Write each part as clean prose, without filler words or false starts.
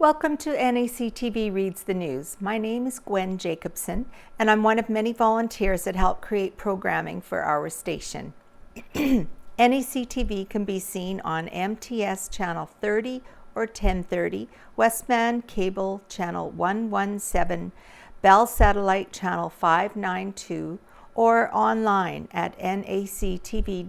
Welcome to NACTV Reads the News. My name is Gwen Jacobsen, and I'm one of many volunteers that help create programming for our station. NACTV can be seen on MTS Channel 30 or 1030, Westman Cable Channel 117, Bell Satellite Channel 592, or online at nactv.tv.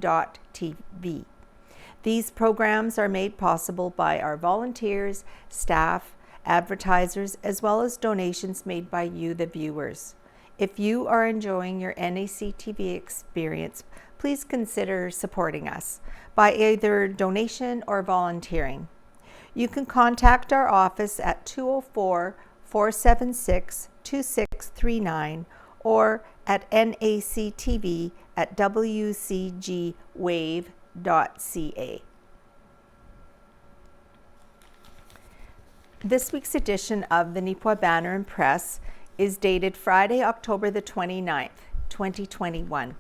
These programs are made possible by our volunteers, staff, advertisers, as well as donations made by you, the viewers. If you are enjoying your NACTV experience, please consider supporting us by either donation or volunteering. You can contact our office at 204-476-2639 or at nactv@wcgwave.ca. This week's edition of the Neepawa Banner and Press is dated Friday, October the 29th, 2021.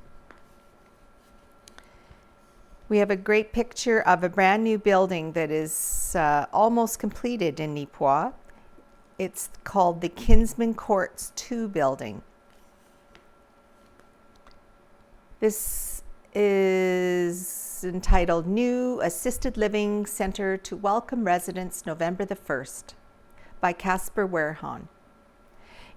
We have a great picture of a brand new building that is almost completed in Neepawa. It's called the Kinsman Courts 2 building. This is entitled New Assisted Living Center to Welcome Residents November the 1st by Casper Werhan.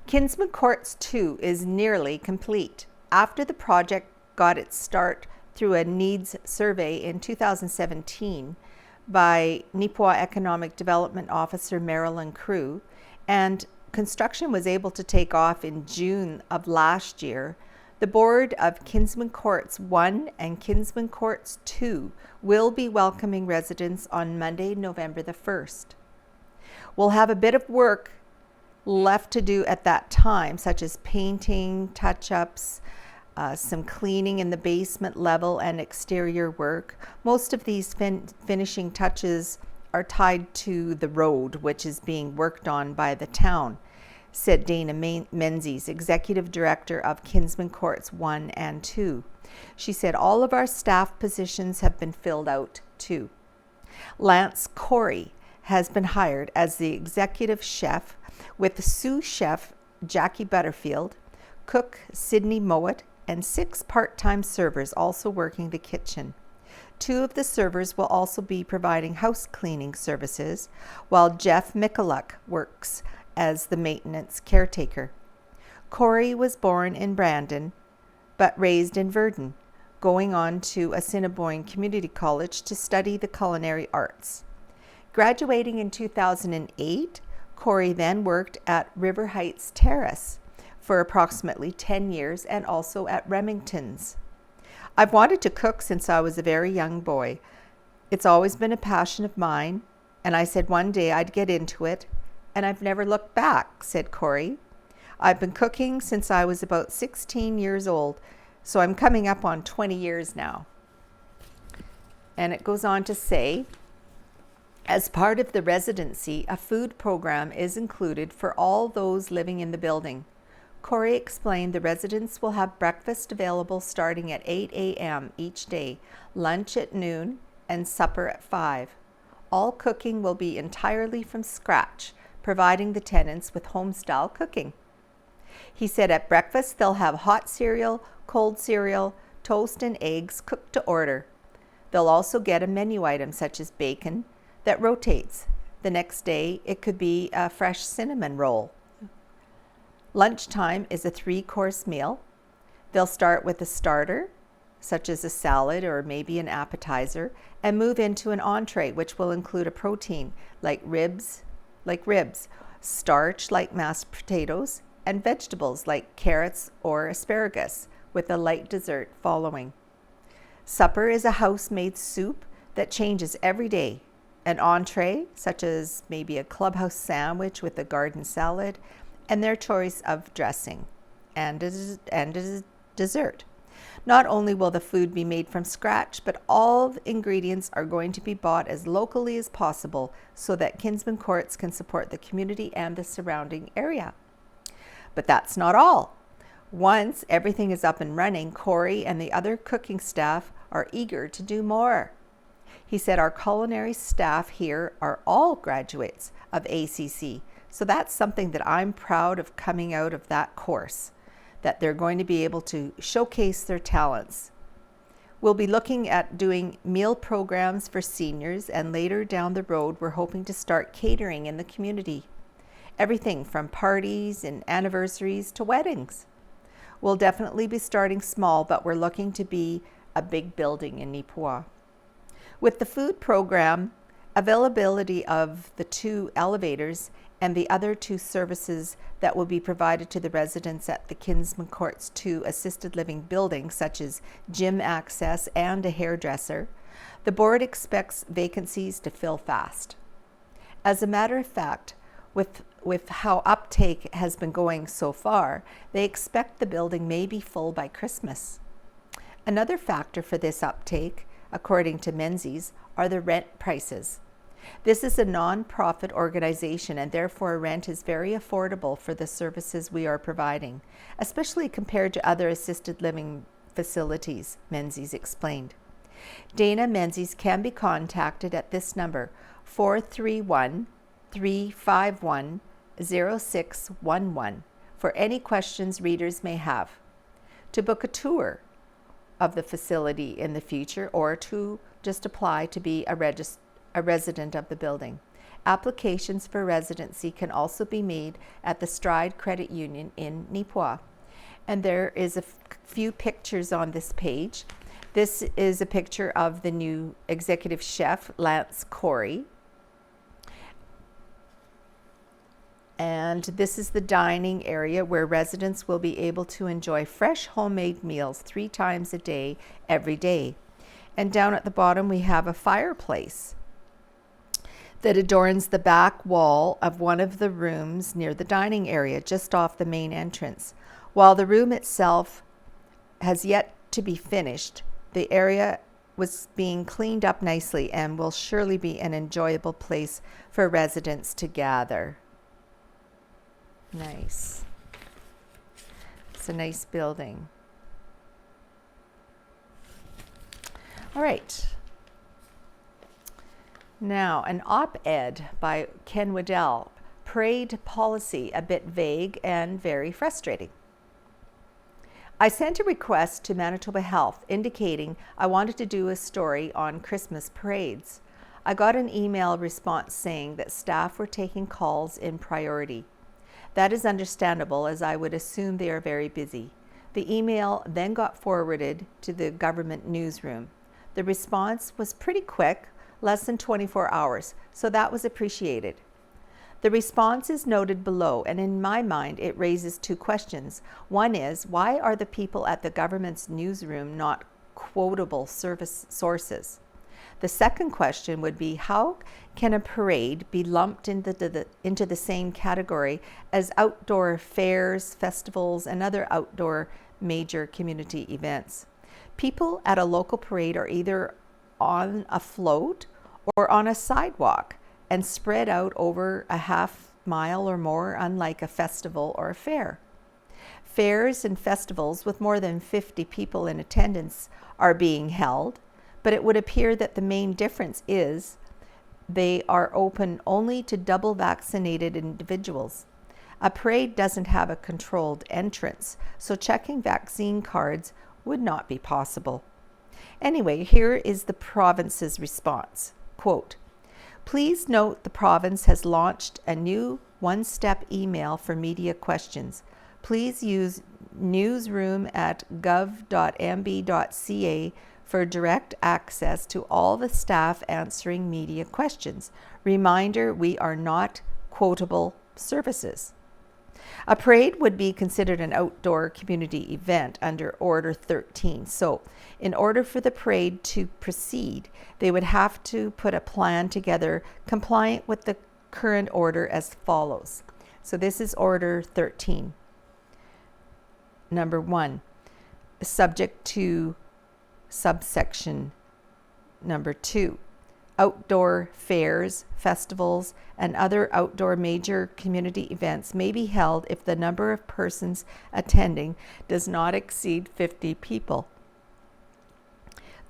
Kinsman Courts 2 is nearly complete. After the project got its start through a needs survey in 2017 by Neepawa Economic Development Officer Marilyn Crew, and construction was able to take off in June of last year, the board of Kinsman Courts 1 and Kinsman Courts 2 will be welcoming residents on Monday, November the 1st. We'll have a bit of work left to do at that time, such as painting, touch-ups, some cleaning in the basement level and exterior work. Most of these finishing touches are tied to the road, which is being worked on by the town, said Dana Menzies, Executive Director of Kinsman Courts 1 and 2. She said all of our staff positions have been filled out too. Lance Corey has been hired as the executive chef, with sous chef Jackie Butterfield, cook Sydney Mowat, and 6 part-time servers also working the kitchen. 2 of the servers will also be providing house cleaning services, while Jeff Michaluk works as the maintenance caretaker. Corey was born in Brandon, but raised in Verdun, going on to Assiniboine Community College to study the culinary arts. Graduating in 2008, Corey then worked at River Heights Terrace for approximately 10 years and also at Remington's. I've wanted to cook since I was a very young boy. It's always been a passion of mine, and I said one day I'd get into it, and I've never looked back, said Corey. I've been cooking since I was about 16 years old, so I'm coming up on 20 years now. And it goes on to say, as part of the residency, a food program is included for all those living in the building. Corey explained the residents will have breakfast available starting at 8 a.m. each day, lunch at noon, and supper at 5. All cooking will be entirely from scratch, providing the tenants with home-style cooking. He said at breakfast they'll have hot cereal, cold cereal, toast and eggs cooked to order. They'll also get a menu item such as bacon that rotates. The next day it could be a fresh cinnamon roll. Lunchtime is a 3-course meal. They'll start with a starter, such as a salad or maybe an appetizer, and move into an entree, which will include a protein like ribs, starch like mashed potatoes, and vegetables like carrots or asparagus, with a light dessert following. Supper is a house-made soup that changes every day. An entree, such as maybe a clubhouse sandwich with a garden salad, and their choice of dressing, and a dessert. Not only will the food be made from scratch, but all the ingredients are going to be bought as locally as possible so that Kinsman Courts can support the community and the surrounding area. But that's not all. Once everything is up and running, Corey and the other cooking staff are eager to do more. He said our culinary staff here are all graduates of ACC. So that's something that I'm proud of coming out of that course, that they're going to be able to showcase their talents. We'll be looking at doing meal programs for seniors, and later down the road, we're hoping to start catering in the community. Everything from parties and anniversaries to weddings. We'll definitely be starting small, but we're looking to be a big building in Neepawa. With the food program, availability of the 2 elevators and the other 2 services that will be provided to the residents at the Kinsman Courts 2 assisted living buildings, such as gym access and a hairdresser, the board expects vacancies to fill fast. As a matter of fact, with how uptake has been going so far, they expect the building may be full by Christmas. Another factor for this uptake, according to Menzies, are the rent prices. This is a non-profit organization, and therefore rent is very affordable for the services we are providing, especially compared to other assisted living facilities, Menzies explained. Dana Menzies can be contacted at this number, 431-351-0611, for any questions readers may have. To book a tour of the facility in the future, or to just apply to be a resident of the building. Applications for residency can also be made at the Stride Credit Union in Neepawa. And there is a few pictures on this page. This is a picture of the new executive chef, Lance Corey. And this is the dining area where residents will be able to enjoy fresh homemade meals 3 times a day, every day. And down at the bottom, we have a fireplace that adorns the back wall of one of the rooms near the dining area, just off the main entrance. While the room itself has yet to be finished, the area was being cleaned up nicely and will surely be an enjoyable place for residents to gather. Nice. It's a nice building. All right. Now, an op-ed by Ken Waddell, Parade Policy, a bit vague and very frustrating. I sent a request to Manitoba Health indicating I wanted to do a story on Christmas parades. I got an email response saying that staff were taking calls in priority. That is understandable, as I would assume they are very busy. The email then got forwarded to the government newsroom. The response was pretty quick, less than 24 hours, so that was appreciated. The response is noted below, and in my mind it raises 2 questions. One is, why are the people at the government's newsroom not quotable service sources? The second question would be, how can a parade be lumped into the same category as outdoor fairs, festivals, and other outdoor major community events? People at a local parade are either on a float or on a sidewalk and spread out over a half mile or more, unlike a festival or a fair. Fairs and festivals with more than 50 people in attendance are being held, but it would appear that the main difference is they are open only to double vaccinated individuals. A parade doesn't have a controlled entrance, so checking vaccine cards would not be possible. Anyway, here is the province's response. Quote, please note the province has launched a new one-step email for media questions. Please use newsroom@gov.mb.ca for direct access to all the staff answering media questions. Reminder, we are not quotable services. A parade would be considered an outdoor community event under Order 13. So, in order for the parade to proceed, they would have to put a plan together compliant with the current order as follows. So this is Order 13. Number 1, subject to subsection number 2. Outdoor fairs, festivals, and other outdoor major community events may be held if the number of persons attending does not exceed 50 people.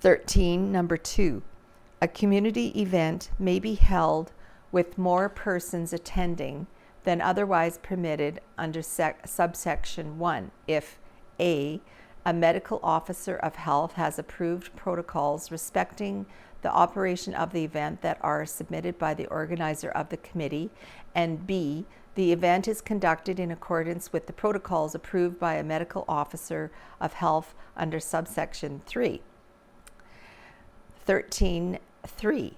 13, number 2. A community event may be held with more persons attending than otherwise permitted under subsection 1 if A, a medical officer of health has approved protocols respecting the operation of the event that are submitted by the organizer of the committee, and B, the event is conducted in accordance with the protocols approved by a medical officer of health under subsection 3. 13.3.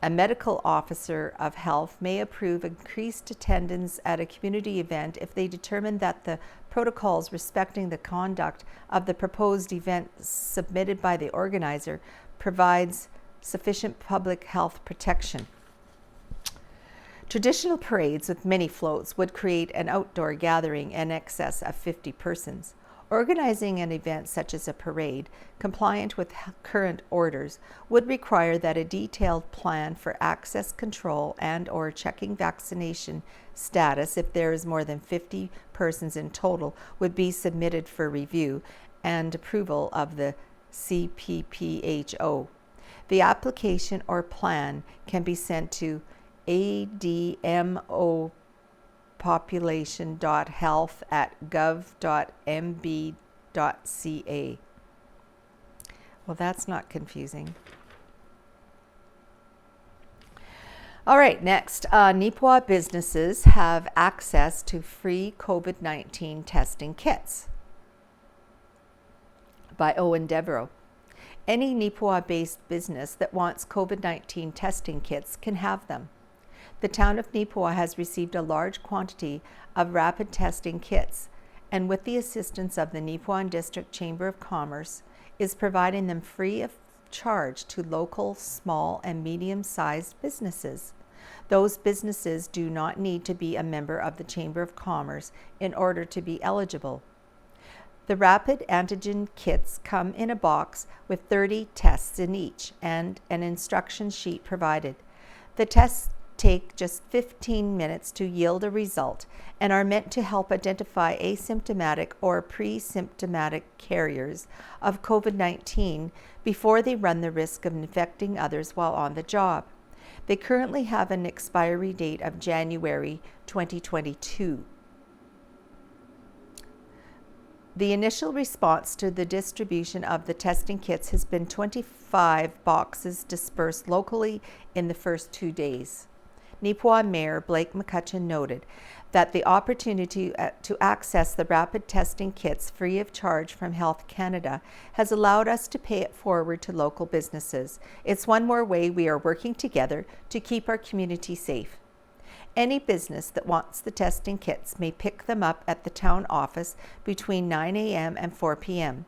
A medical officer of health may approve increased attendance at a community event if they determine that the protocols respecting the conduct of the proposed event submitted by the organizer provides sufficient public health protection. Traditional parades with many floats would create an outdoor gathering in excess of 50 persons. Organizing an event such as a parade, compliant with current orders, would require that a detailed plan for access control and/or checking vaccination status, if there is more than 50 persons in total, would be submitted for review and approval of the CPPHO. The application or plan can be sent to admo.population.health@gov.mb.ca. Well, that's not confusing. All right, next, Neepawa businesses have access to free COVID-19 testing kits by Owen Devereaux. Any Neepawa-based business that wants COVID-19 testing kits can have them. The town of Neepawa has received a large quantity of rapid testing kits, and with the assistance of the Neepawa District Chamber of Commerce, is providing them free of charge to local small and medium-sized businesses. Those businesses do not need to be a member of the Chamber of Commerce in order to be eligible. The rapid antigen kits come in a box with 30 tests in each and an instruction sheet provided. The tests take just 15 minutes to yield a result and are meant to help identify asymptomatic or pre-symptomatic carriers of COVID-19 before they run the risk of infecting others while on the job. They currently have an expiry date of January 2022. The initial response to the distribution of the testing kits has been 25 boxes dispersed locally in the first 2 days. Neepawa Mayor Blake McCutcheon noted that the opportunity to access the rapid testing kits free of charge from Health Canada has allowed us to pay it forward to local businesses. It's one more way we are working together to keep our community safe. Any business that wants the testing kits may pick them up at the town office between 9 a.m. and 4 p.m.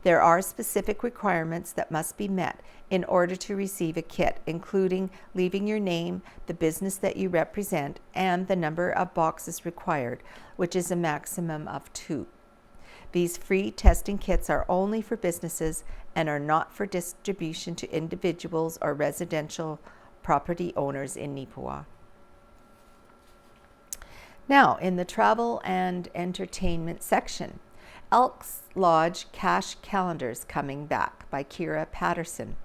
There are specific requirements that must be met in order to receive a kit, including leaving your name, the business that you represent, and the number of boxes required, which is a maximum of 2. These free testing kits are only for businesses and are not for distribution to individuals or residential property owners in Neepawa. Now, in the travel and entertainment section, Elks Lodge Cash Calendars Coming Back by Kira Patterson.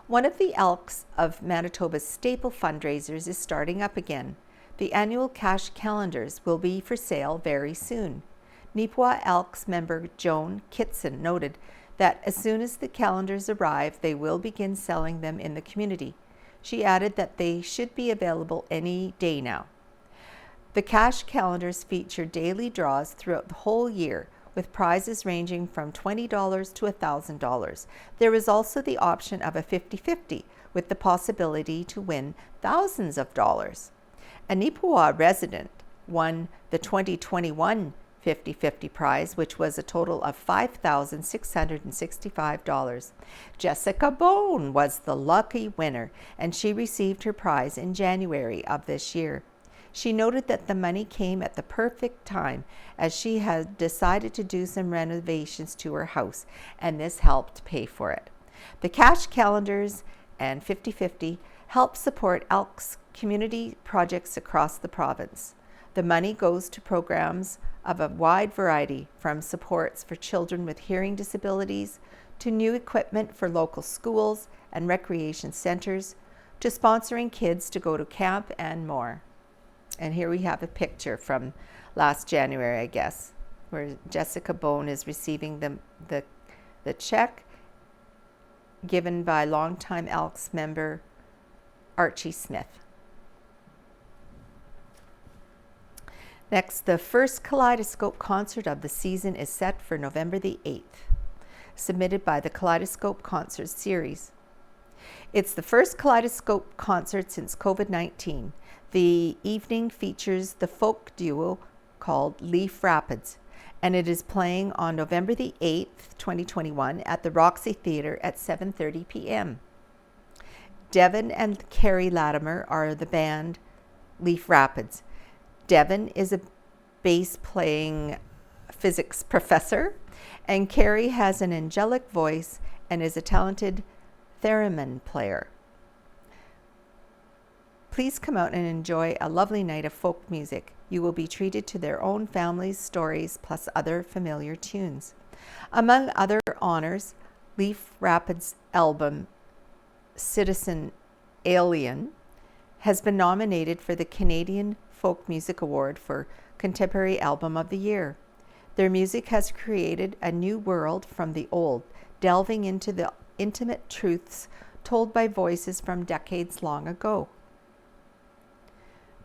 One of the Elks of Manitoba's staple fundraisers is starting up again. The annual cash calendars will be for sale very soon. Neepawa Elks member Joan Kitson noted that as soon as the calendars arrive, they will begin selling them in the community. She added that they should be available any day now. The cash calendars feature daily draws throughout the whole year, with prizes ranging from $20 to $1,000. There is also the option of a 50-50, with the possibility to win thousands of dollars. A Neepawa resident won the 2021 50-50 prize, which was a total of $5,665. Jessica Bone was the lucky winner, and she received her prize in January of this year. She noted that the money came at the perfect time, as she had decided to do some renovations to her house, and this helped pay for it. The cash calendars and 50-50 help support Elks community projects across the province. The money goes to programs of a wide variety, from supports for children with hearing disabilities to new equipment for local schools and recreation centers to sponsoring kids to go to camp and more. And here we have a picture from last January, I guess, where Jessica Bone is receiving the check given by longtime Elks member Archie Smith. Next, the first Kaleidoscope concert of the season is set for November the 8th, submitted by the Kaleidoscope Concert Series. It's the first Kaleidoscope concert since COVID-19. The evening features the folk duo called Leaf Rapids, and it is playing on November the 8th, 2021 at the Roxy Theatre at 7:30 p.m. Devin and Carrie Latimer are the band Leaf Rapids. Devin is a bass-playing physics professor, and Carrie has an angelic voice and is a talented theremin player. Please come out and enjoy a lovely night of folk music. You will be treated to their own families' stories plus other familiar tunes. Among other honors, Leaf Rapids' album Citizen Alien has been nominated for the Canadian Folk Music Award for Contemporary Album of the Year. Their music has created a new world from the old, delving into the intimate truths told by voices from decades long ago.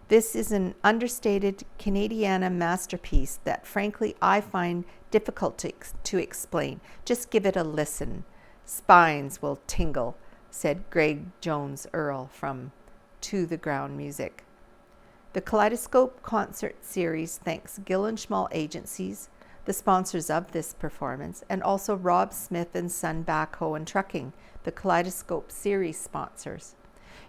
This is an understated Canadiana masterpiece that frankly I find difficult to explain. Just give it a listen. Spines will tingle, said Greg Jones Earl from To the Ground Music. The Kaleidoscope Concert Series thanks Gillenschmal Agencies, the sponsors of this performance, and also Rob Smith and Son Backhoe and Trucking, the Kaleidoscope Series sponsors.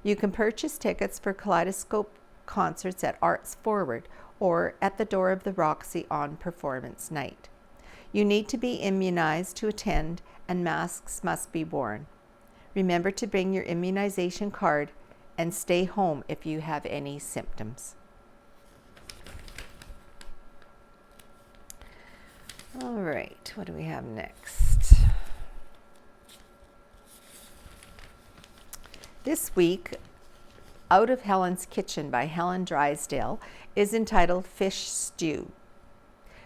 You can purchase tickets for Kaleidoscope concerts at Arts Forward or at the door of the Roxy on performance night. You need to be immunized to attend, and masks must be worn. Remember to bring your immunization card and stay home if you have any symptoms. All right, what do we have next? This week, Out of Helen's Kitchen by Helen Drysdale is entitled Fish Stew.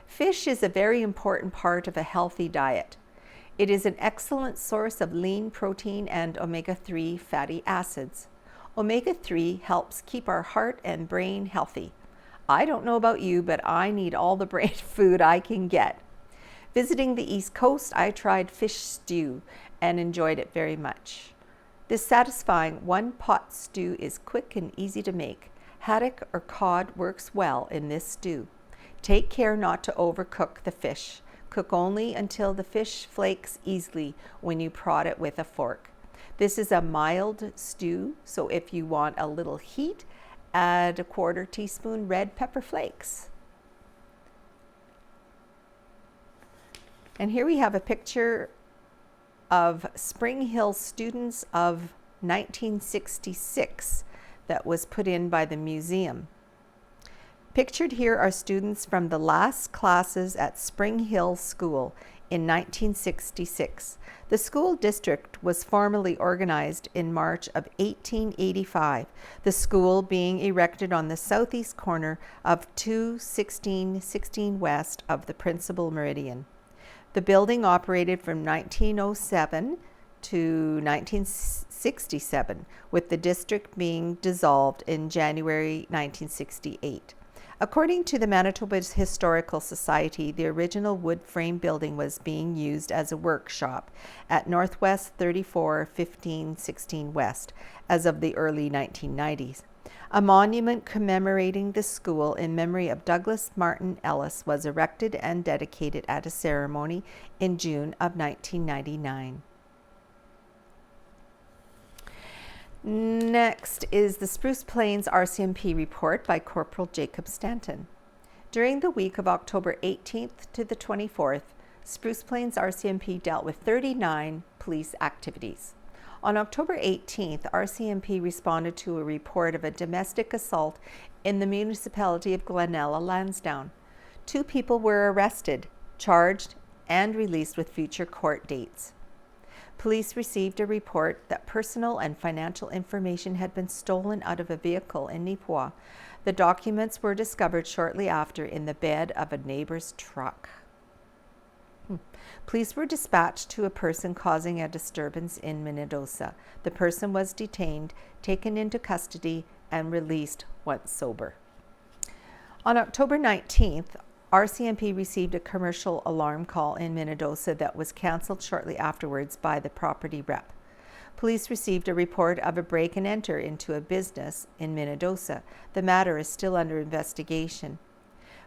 Fish is a very important part of a healthy diet. It is an excellent source of lean protein and omega-3 fatty acids. Omega-3 helps keep our heart and brain healthy. I don't know about you, but I need all the brain food I can get. Visiting the East Coast, I tried fish stew and enjoyed it very much. This satisfying one-pot stew is quick and easy to make. Haddock or cod works well in this stew. Take care not to overcook the fish. Cook only until the fish flakes easily when you prod it with a fork. This is a mild stew, so if you want a little heat, add a 1/4 teaspoon red pepper flakes. And here we have a picture of Spring Hill students of 1966 that was put in by the museum. Pictured here are students from the last classes at Spring Hill School in 1966. The school district was formally organized in March of 1885, the school being erected on the southeast corner of 216 west of the principal meridian. The building operated from 1907 to 1967, with the district being dissolved in January 1968. According to the Manitoba Historical Society, the original wood frame building was being used as a workshop at Northwest 341516 West as of the early 1990s. A monument commemorating the school in memory of Douglas Martin Ellis was erected and dedicated at a ceremony in June of 1999. Next is the Spruce Plains RCMP report by Corporal Jacob Stanton. During the week of October 18th to the 24th, Spruce Plains RCMP dealt with 39 police activities. On October 18th, RCMP responded to a report of a domestic assault in the municipality of Glenella, Lansdowne. 2 people were arrested, charged, and released with future court dates. Police received a report that personal and financial information had been stolen out of a vehicle in Neepawa. The documents were discovered shortly after in the bed of a neighbor's truck. Police were dispatched to a person causing a disturbance in Minnedosa. The person was detained, taken into custody, and released once sober. On October 19th, RCMP received a commercial alarm call in Minnedosa that was cancelled shortly afterwards by the property rep. Police received a report of a break and enter into a business in Minnedosa. The matter is still under investigation.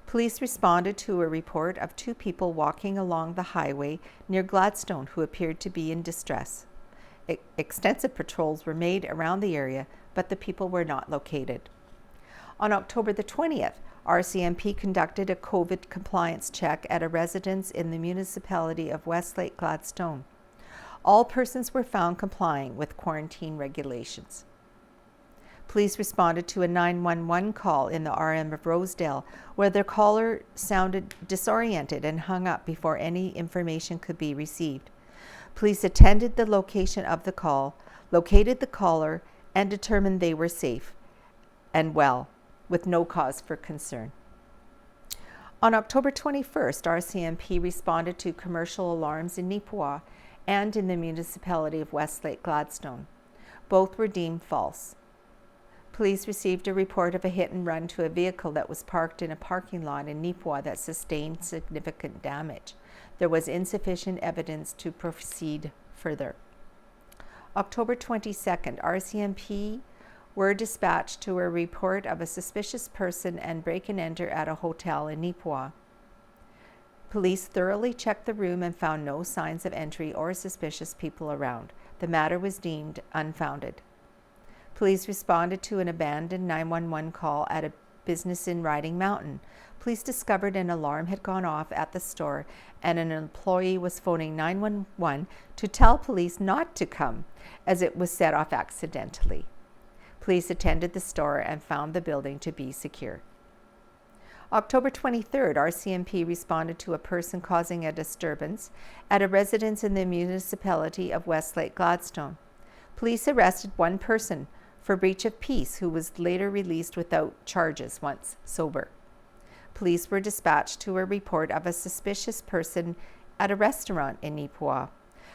Police responded to a report of 2 people walking along the highway near Gladstone who appeared to be in distress. Extensive patrols were made around the area, but the people were not located. On October the 20th, RCMP conducted a COVID compliance check at a residence in the municipality of Westlake Gladstone. All persons were found complying with quarantine regulations. Police responded to a 911 call in the RM of Rosedale, where the caller sounded disoriented and hung up before any information could be received. Police attended the location of the call, located the caller, and determined they were safe and well, with no cause for concern. On October 21st, RCMP responded to commercial alarms in Neepawa and in the municipality of Westlake Gladstone. Both were deemed false. Police received a report of a hit and run to a vehicle that was parked in a parking lot in Neepawa that sustained significant damage. There was insufficient evidence to proceed further. October 22nd, RCMP were dispatched to a report of a suspicious person and break and enter at a hotel in Neepawa. Police thoroughly checked the room and found no signs of entry or suspicious people around. The matter was deemed unfounded. Police responded to an abandoned 911 call at a business in Riding Mountain. Police discovered an alarm had gone off at the store and an employee was phoning 911 to tell police not to come as it was set off accidentally. Police attended the store and found the building to be secure. October 23rd, RCMP responded to a person causing a disturbance at a residence in the municipality of Westlake Gladstone. Police arrested 1 person for breach of peace who was later released without charges once sober. Police were dispatched to a report of a suspicious person at a restaurant in Neepawa.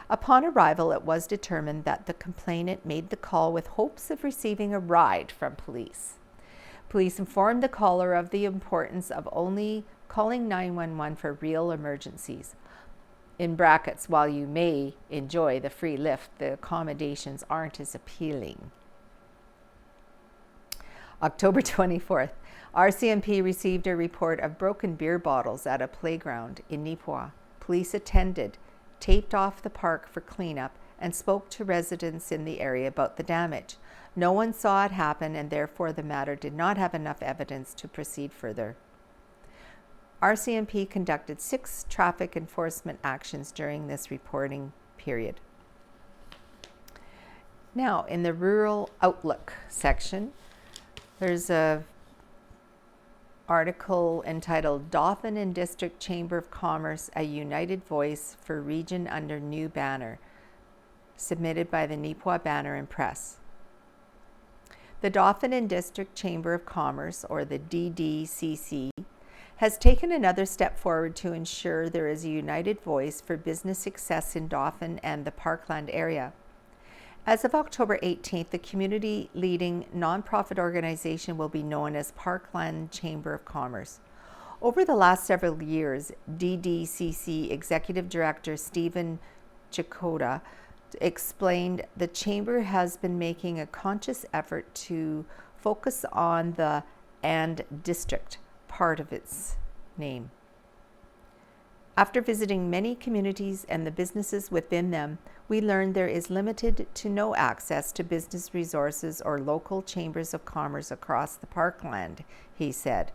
Upon arrival, it was determined that the complainant made the call with hopes of receiving a ride from police. Police informed the caller of the importance of only calling 911 for real emergencies. In brackets, while you may enjoy the free lift, the accommodations aren't as appealing. October 24th, RCMP received a report of broken beer bottles at a playground in Neepawa. Police attended, taped off the park for cleanup, and spoke to residents in the area about the damage. No one saw it happen, and therefore the matter did not have enough evidence to proceed further. RCMP conducted 6 traffic enforcement actions during this reporting period. Now, in the Rural Outlook section, there's a article entitled Dauphin and District Chamber of Commerce, a United Voice for Region Under New Banner, submitted by the Neepawa Banner and Press. The Dauphin and District Chamber of Commerce, or the DDCC, has taken another step forward to ensure there is a united voice for business success in Dauphin and the Parkland area. As of October 18th, the community-leading nonprofit organization will be known as Parkland Chamber of Commerce. Over the last several years, DDCC Executive Director Stephen Jacobsen explained the Chamber has been making a conscious effort to focus on the "and district" part of its name. After visiting many communities and the businesses within them, we learned there is limited to no access to business resources or local chambers of commerce across the Parkland, he said.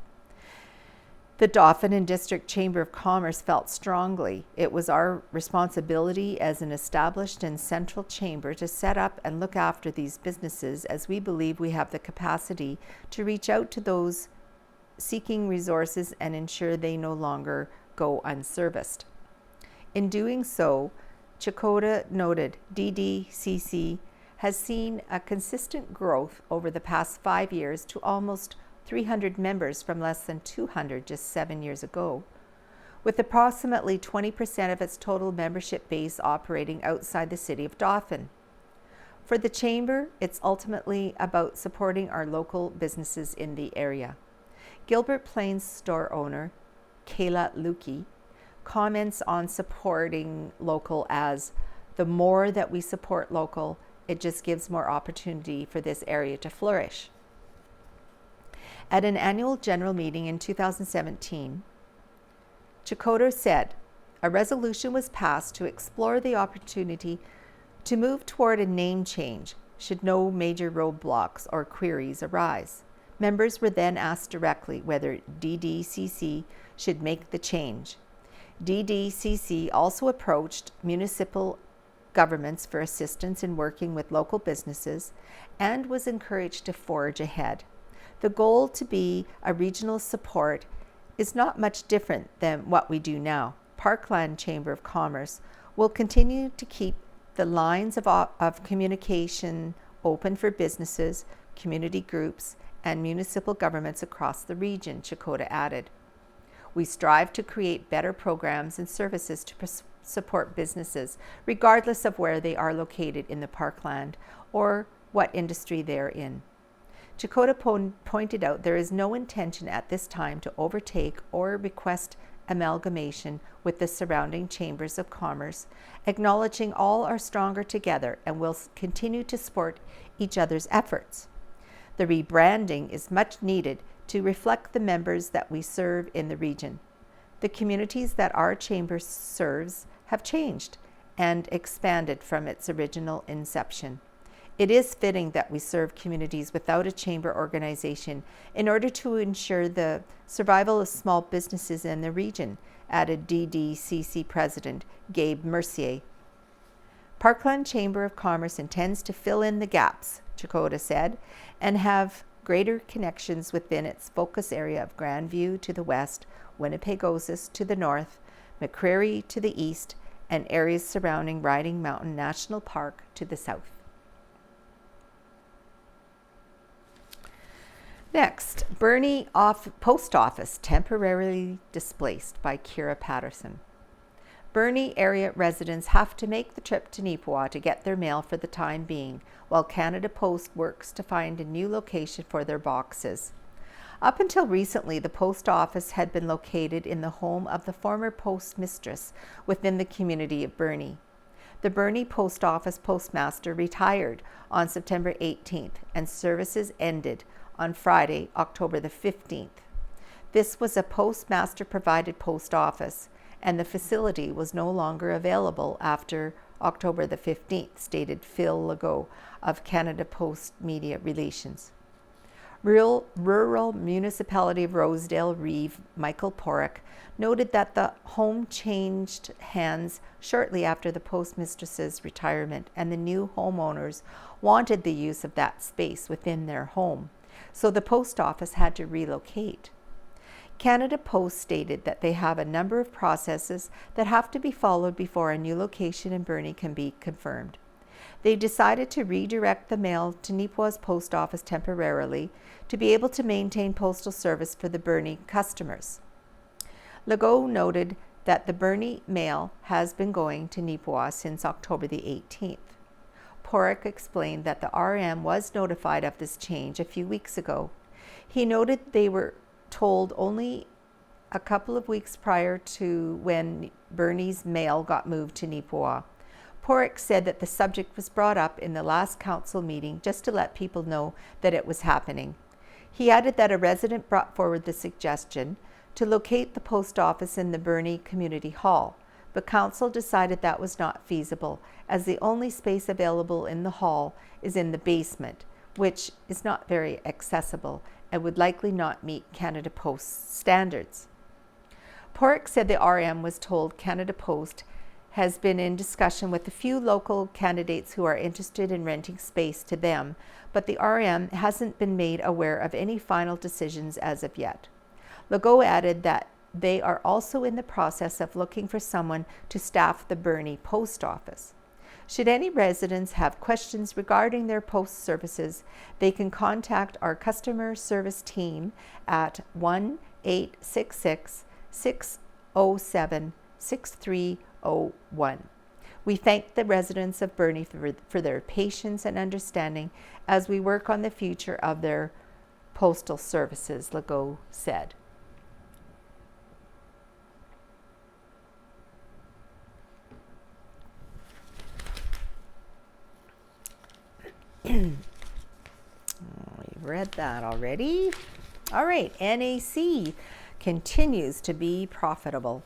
The Dauphin and District Chamber of Commerce felt strongly it was our responsibility as an established and central chamber to set up and look after these businesses, as we believe we have the capacity to reach out to those seeking resources and ensure they no longer go unserviced. In doing so, Chakotay noted DDCC has seen a consistent growth over the past 5 years to almost 300 members from less than 200 just 7 years ago, with approximately 20% of its total membership base operating outside the city of Dauphin. For the Chamber, it's ultimately about supporting our local businesses in the area. Gilbert Plains store owner Kayla Lukey comments on supporting local as, the more that we support local, it just gives more opportunity for this area to flourish. At an annual general meeting in 2017, Chakotay said a resolution was passed to explore the opportunity to move toward a name change should no major roadblocks or queries arise. Members were then asked directly whether DDCC should make the change. DDCC also approached municipal governments for assistance in working with local businesses and was encouraged to forge ahead. The goal to be a regional support is not much different than what we do now. Parkland Chamber of Commerce will continue to keep the lines of communication open for businesses, community groups, and municipal governments across the region, Chakotay added. We strive to create better programs and services to support businesses, regardless of where they are located in the parkland or what industry they're in. Chakotay pointed out there is no intention at this time to overtake or request amalgamation with the surrounding chambers of commerce, acknowledging all are stronger together and will continue to support each other's efforts. The rebranding is much needed to reflect the members that we serve in the region. The communities that our chamber serves have changed and expanded from its original inception. It is fitting that we serve communities without a chamber organization in order to ensure the survival of small businesses in the region, added DDCC President Gabe Mercier. Parkland Chamber of Commerce intends to fill in the gaps, Chakotay said, and have greater connections within its focus area of Grandview to the west, Winnipegosis to the north, McCreary to the east, and areas surrounding Riding Mountain National Park to the south. Next, Burnie Post Office temporarily displaced by Kira Patterson. Burnie area residents have to make the trip to Neepawa to get their mail for the time being, while Canada Post works to find a new location for their boxes. Up until recently, the post office had been located in the home of the former postmistress within the community of Burnie. The Burnie Post Office postmaster retired on September 18th, and services ended on Friday, October the 15th. This was a postmaster-provided post office, and the facility was no longer available after October the 15th, stated Phil Legault of Canada Post Media Relations. Rural Municipality of Rosedale Reeve Michael Porrick noted that the home changed hands shortly after the postmistress's retirement, and the new homeowners wanted the use of that space within their home, so the post office had to relocate. Canada Post stated that they have a number of processes that have to be followed before a new location in Burnie can be confirmed. They decided to redirect the mail to Neepawa's post office temporarily to be able to maintain postal service for the Burnie customers. Legault noted that the Burnie mail has been going to Neepawa since October the 18th. Porrick explained that the RM was notified of this change a few weeks ago. He noted they were told only a couple of weeks prior to when Burnie's mail got moved to Neepawa. Porrick said that the subject was brought up in the last council meeting just to let people know that it was happening. He added that a resident brought forward the suggestion to locate the post office in the Burnie Community Hall, but council decided that was not feasible, as the only space available in the hall is in the basement, which is not very accessible and would likely not meet Canada Post's standards. Porrick said the RM was told Canada Post has been in discussion with a few local candidates who are interested in renting space to them, but the RM hasn't been made aware of any final decisions as of yet. Legault added that they are also in the process of looking for someone to staff the Burnie post office. Should any residents have questions regarding their post services, they can contact our customer service team at 1-866-607-6301. We thank the residents of Burnie for their patience and understanding as we work on the future of their postal services, Legault said. We've read that already. All right, NAC continues to be profitable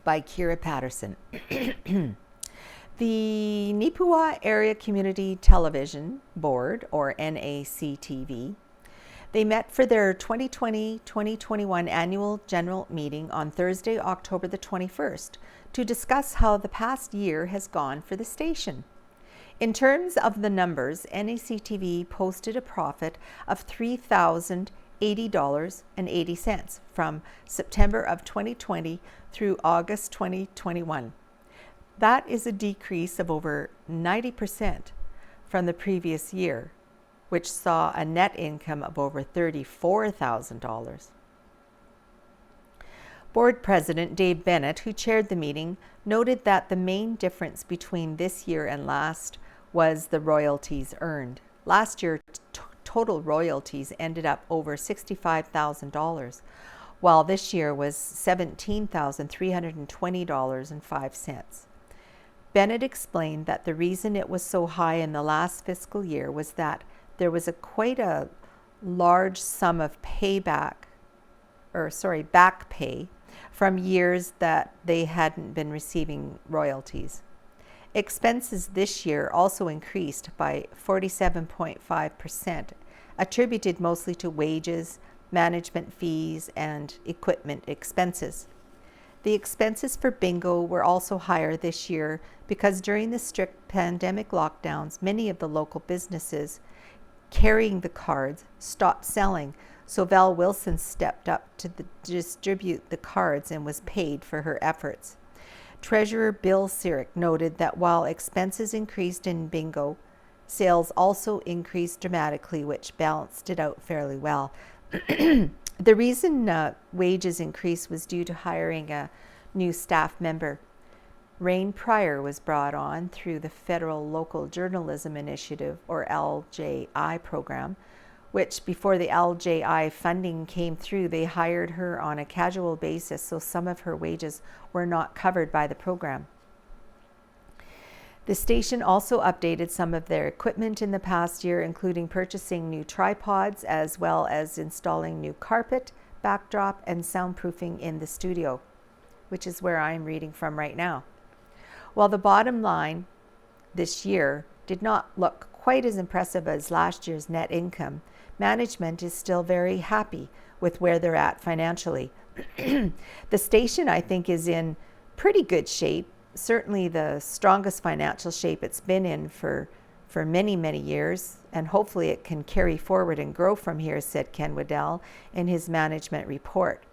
by Kira Patterson. The Neepawa Area Community Television Board, or NACTV, they met for their 2020-2021 annual general meeting on Thursday, October the 21st, to discuss how the past year has gone for the station. In terms of the numbers, NACTV posted a profit of $3,080.80 from September of 2020 through August 2021. That is a decrease of over 90% from the previous year, which saw a net income of over $34,000. Board President Dave Bennett, who chaired the meeting, noted that the main difference between this year and last was the royalties earned. Last year, total royalties ended up over $65,000, while this year was $17,320.05. Bennett explained that the reason it was so high in the last fiscal year was that there was quite a large sum of back pay from years that they hadn't been receiving royalties. Expenses this year also increased by 47.5%, attributed mostly to wages, management fees, and equipment expenses. The expenses for bingo were also higher this year because during the strict pandemic lockdowns, many of the local businesses carrying the cards stopped selling, so Val Wilson stepped up to distribute the cards and was paid for her efforts. Treasurer Bill Sirik noted that while expenses increased in bingo, sales also increased dramatically, which balanced it out fairly well. The reason wages increased was due to hiring a new staff member. Rain Pryor was brought on through the Federal Local Journalism Initiative, or LJI program, which before the LJI funding came through, they hired her on a casual basis, so some of her wages were not covered by the program. The station also updated some of their equipment in the past year, including purchasing new tripods as well as installing new carpet, backdrop, and soundproofing in the studio, which is where I'm reading from right now. While the bottom line this year did not look quite as impressive as last year's net income, management is still very happy with where they're at financially. The station, I think, is in pretty good shape, certainly the strongest financial shape it's been in for many, many years, and hopefully it can carry forward and grow from here, said Ken Waddell in his management report.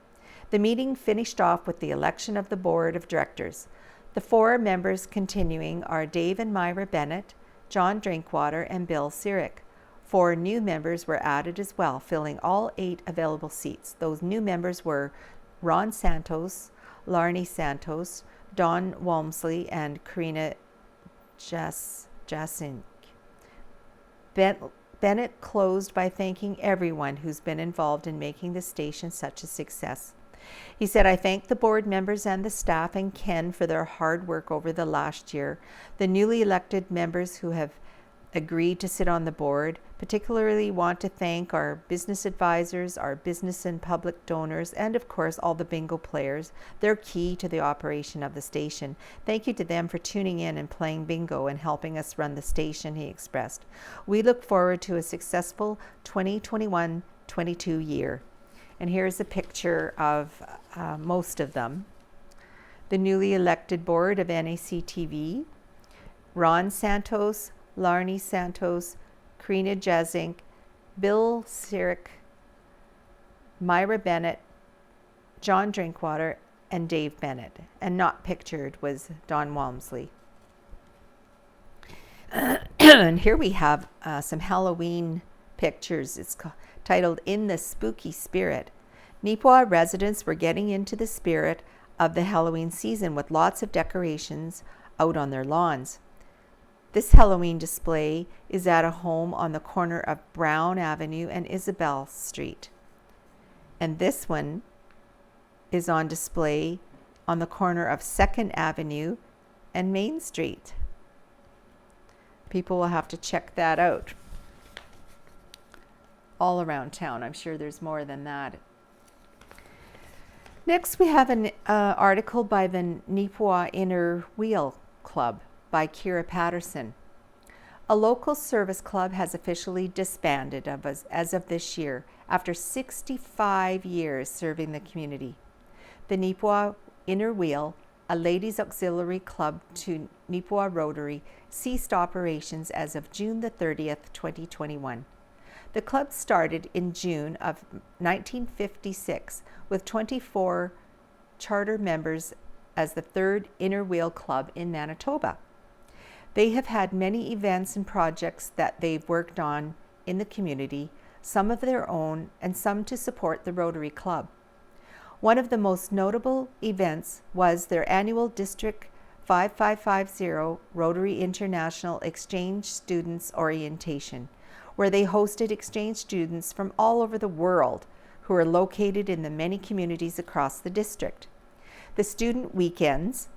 The meeting finished off with the election of the board of directors. The 4 members continuing are Dave and Myra Bennett, John Drinkwater, and Bill Sirik. 4 new members were added as well, filling all 8 available seats. Those new members were Ron Santos, Larnie Santos, Don Walmsley, and Karina Jasink. Bennett closed by thanking everyone who's been involved in making the station such a success. He said, "I thank the board members and the staff and Ken for their hard work over the last year. The newly elected members who have agreed to sit on the board, particularly want to thank our business advisors, our business and public donors, and of course all the bingo players. They're key to the operation of the station. Thank you to them for tuning in and playing bingo and helping us run the station," he expressed. "We look forward to a successful 2021-22 year." And here's a picture of most of them. The newly elected board of NACTV, Ron Santos, Larnie Santos, Karina Jazink, Bill Sirik, Myra Bennett, John Drinkwater, and Dave Bennett. And not pictured was Don Walmsley. And here we have some Halloween pictures. It's titled In the Spooky Spirit. Neepawa residents were getting into the spirit of the Halloween season with lots of decorations out on their lawns. This Halloween display is at a home on the corner of Brown Avenue and Isabel Street. And this one is on display on the corner of 2nd Avenue and Main Street. People will have to check that out. All around town. I'm sure there's more than that. Next, we have an article by the Neepawa Inner Wheel Club by Kira Patterson. A local service club has officially disbanded as of this year after 65 years serving the community. The Neepawa Inner Wheel, a ladies' auxiliary club to Neepawa Rotary, ceased operations as of June the 30th, 2021. The club started in June of 1956 with 24 charter members as the third Inner Wheel Club in Manitoba. They have had many events and projects that they've worked on in the community, some of their own and some to support the Rotary Club. One of the most notable events was their annual District 5550 Rotary International Exchange Students Orientation, where they hosted exchange students from all over the world who are located in the many communities across the district. The student weekends,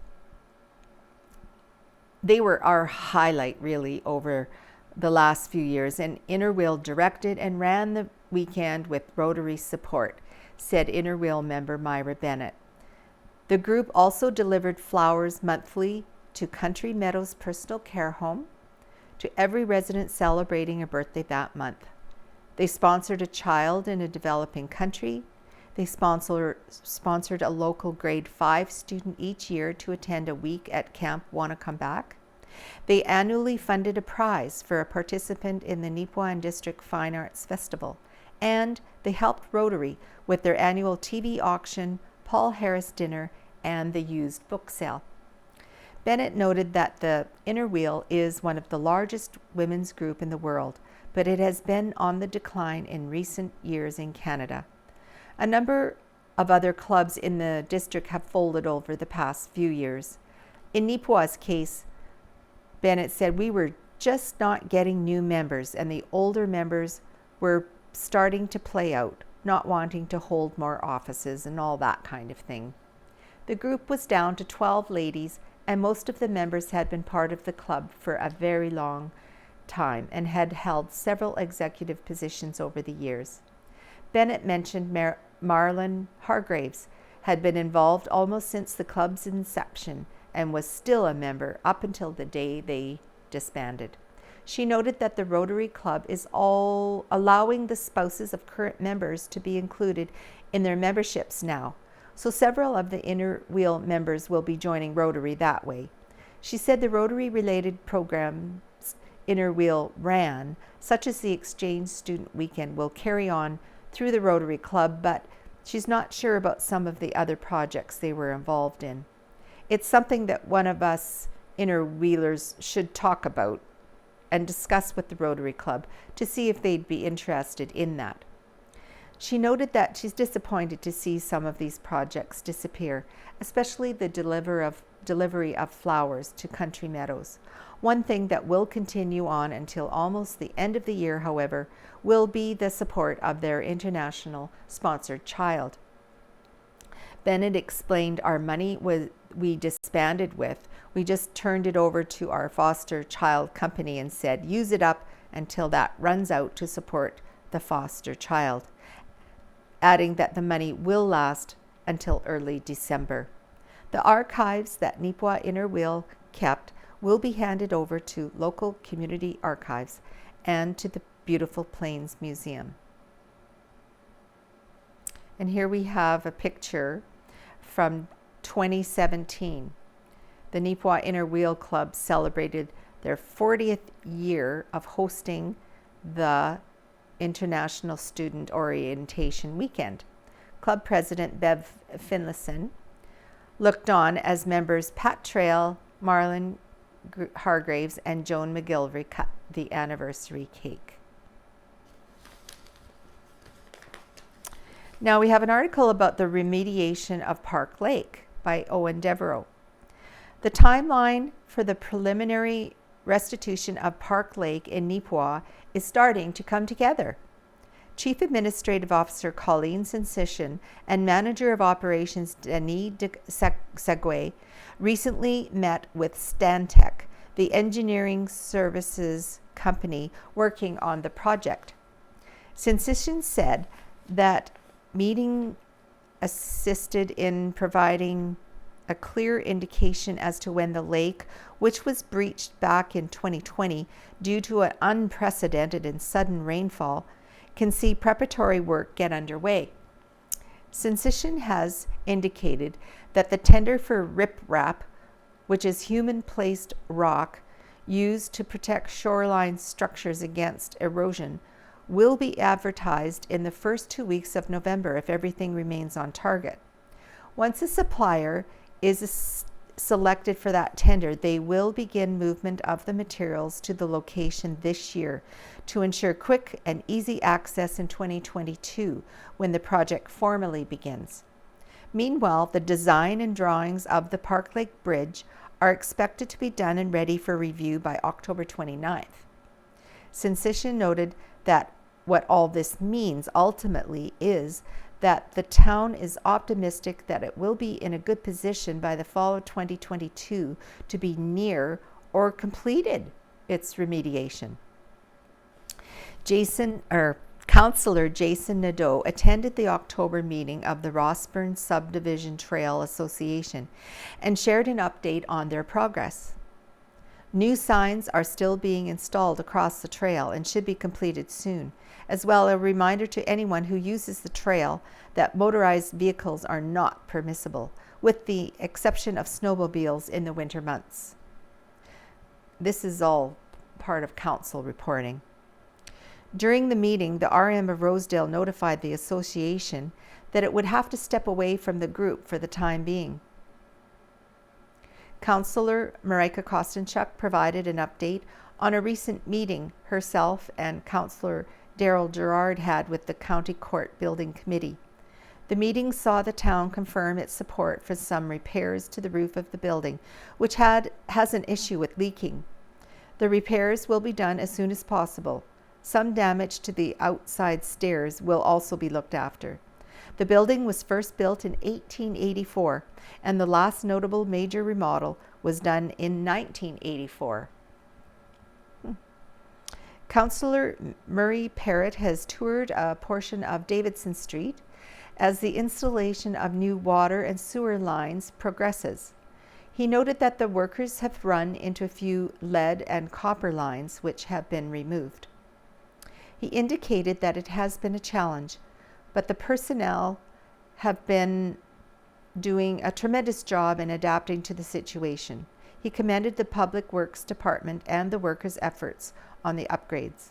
they were our highlight really over the last few years, and Inner Wheel directed and ran the weekend with Rotary support, said Inner Wheel member Myra Bennett. The group also delivered flowers monthly to Country Meadows Personal Care Home, to every resident celebrating a birthday that month. They sponsored a child in a developing country. They sponsored a local grade 5 student each year to attend a week at Camp Wanna Come Back. They annually funded a prize for a participant in the Neepawa and District Fine Arts Festival. And they helped Rotary with their annual TV auction, Paul Harris dinner, and the used book sale. Bennett noted that the Inner Wheel is one of the largest women's group in the world, but it has been on the decline in recent years in Canada. A number of other clubs in the district have folded over the past few years. In Neepawa's case, Bennett said, we were just not getting new members, and the older members were starting to play out, not wanting to hold more offices and all that kind of thing. The group was down to 12 ladies, and most of the members had been part of the club for a very long time and had held several executive positions over the years. Bennett mentioned Marlon Hargraves had been involved almost since the club's inception and was still a member up until the day they disbanded. She noted that the Rotary Club is all allowing the spouses of current members to be included in their memberships now. So several of the Inner Wheel members will be joining Rotary that way. She said the Rotary-related programs Inner Wheel ran, such as the Exchange Student Weekend, will carry on through the Rotary Club, but she's not sure about some of the other projects they were involved in. It's something that one of us Inner Wheelers should talk about and discuss with the Rotary Club to see if they'd be interested in that. She noted that she's disappointed to see some of these projects disappear, especially the delivery of flowers to Country Meadows. One thing that will continue on until almost the end of the year, however, will be the support of their international sponsored child. Bennett explained our money we disbanded with, we just turned it over to our foster child company and said, use it up until that runs out to support the foster child, adding that the money will last until early December. The archives that Neepawa Inner Wheel kept will be handed over to local community archives and to the Beautiful Plains Museum. And here we have a picture from 2017. The Neepawa Inner Wheel Club celebrated their 40th year of hosting the International Student Orientation Weekend. Club President Bev Finlayson looked on as members Pat Trail, Marlon Hargraves, and Joan McGilvery cut the anniversary cake. Now we have an article about the remediation of Park Lake by Owen Devereaux. The timeline for the preliminary restitution of Park Lake in Neepawa is starting to come together. Chief Administrative Officer Colleen Sensation and Manager of Operations Denis Segwe recently met with Stantec, the engineering services company working on the project. Sensation said that meeting assisted in providing a clear indication as to when the lake, which was breached back in 2020 due to an unprecedented and sudden rainfall, can see preparatory work get underway. Sensation has indicated that the tender for riprap, which is human-placed rock used to protect shoreline structures against erosion, will be advertised in the first 2 weeks of November if everything remains on target. Once a supplier is selected for that tender, they will begin movement of the materials to the location this year to ensure quick and easy access in 2022 when the project formally begins. Meanwhile, the design and drawings of the Park Lake Bridge are expected to be done and ready for review by October 29th. Sensation noted that what all this means ultimately is that the town is optimistic that it will be in a good position by the fall of 2022 to be near or completed its remediation. Councillor Jason Nadeau attended the October meeting of the Rossburn Subdivision Trail Association and shared an update on their progress. New signs are still being installed across the trail and should be completed soon, as well as a reminder to anyone who uses the trail that motorized vehicles are not permissible, with the exception of snowmobiles in the winter months. This is all part of council reporting. During the meeting, the RM of Rosedale notified the association that it would have to step away from the group for the time being. Councillor Marika Kostenchuk provided an update on a recent meeting herself and Councillor Daryl Gerard had with the County Court Building Committee. The meeting saw the town confirm its support for some repairs to the roof of the building, which has an issue with leaking. The repairs will be done as soon as possible. Some damage to the outside stairs will also be looked after. The building was first built in 1884, and the last notable major remodel was done in 1984. Councillor Murray Parrott has toured a portion of Davidson Street as the installation of new water and sewer lines progresses. He noted that the workers have run into a few lead and copper lines which have been removed. He indicated that it has been a challenge, but the personnel have been doing a tremendous job in adapting to the situation. He commended the Public Works Department and the workers' efforts on the upgrades.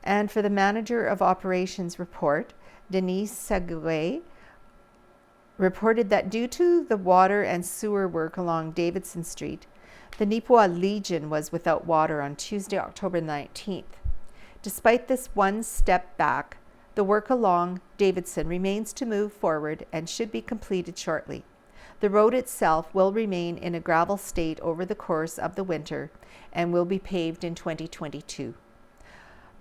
And for the Manager of Operations report, Denis Segwe reported that due to the water and sewer work along Davidson Street, the Neepawa Legion was without water on Tuesday, October 19th. Despite this one step back, the work along Davidson remains to move forward and should be completed shortly. The road itself will remain in a gravel state over the course of the winter and will be paved in 2022.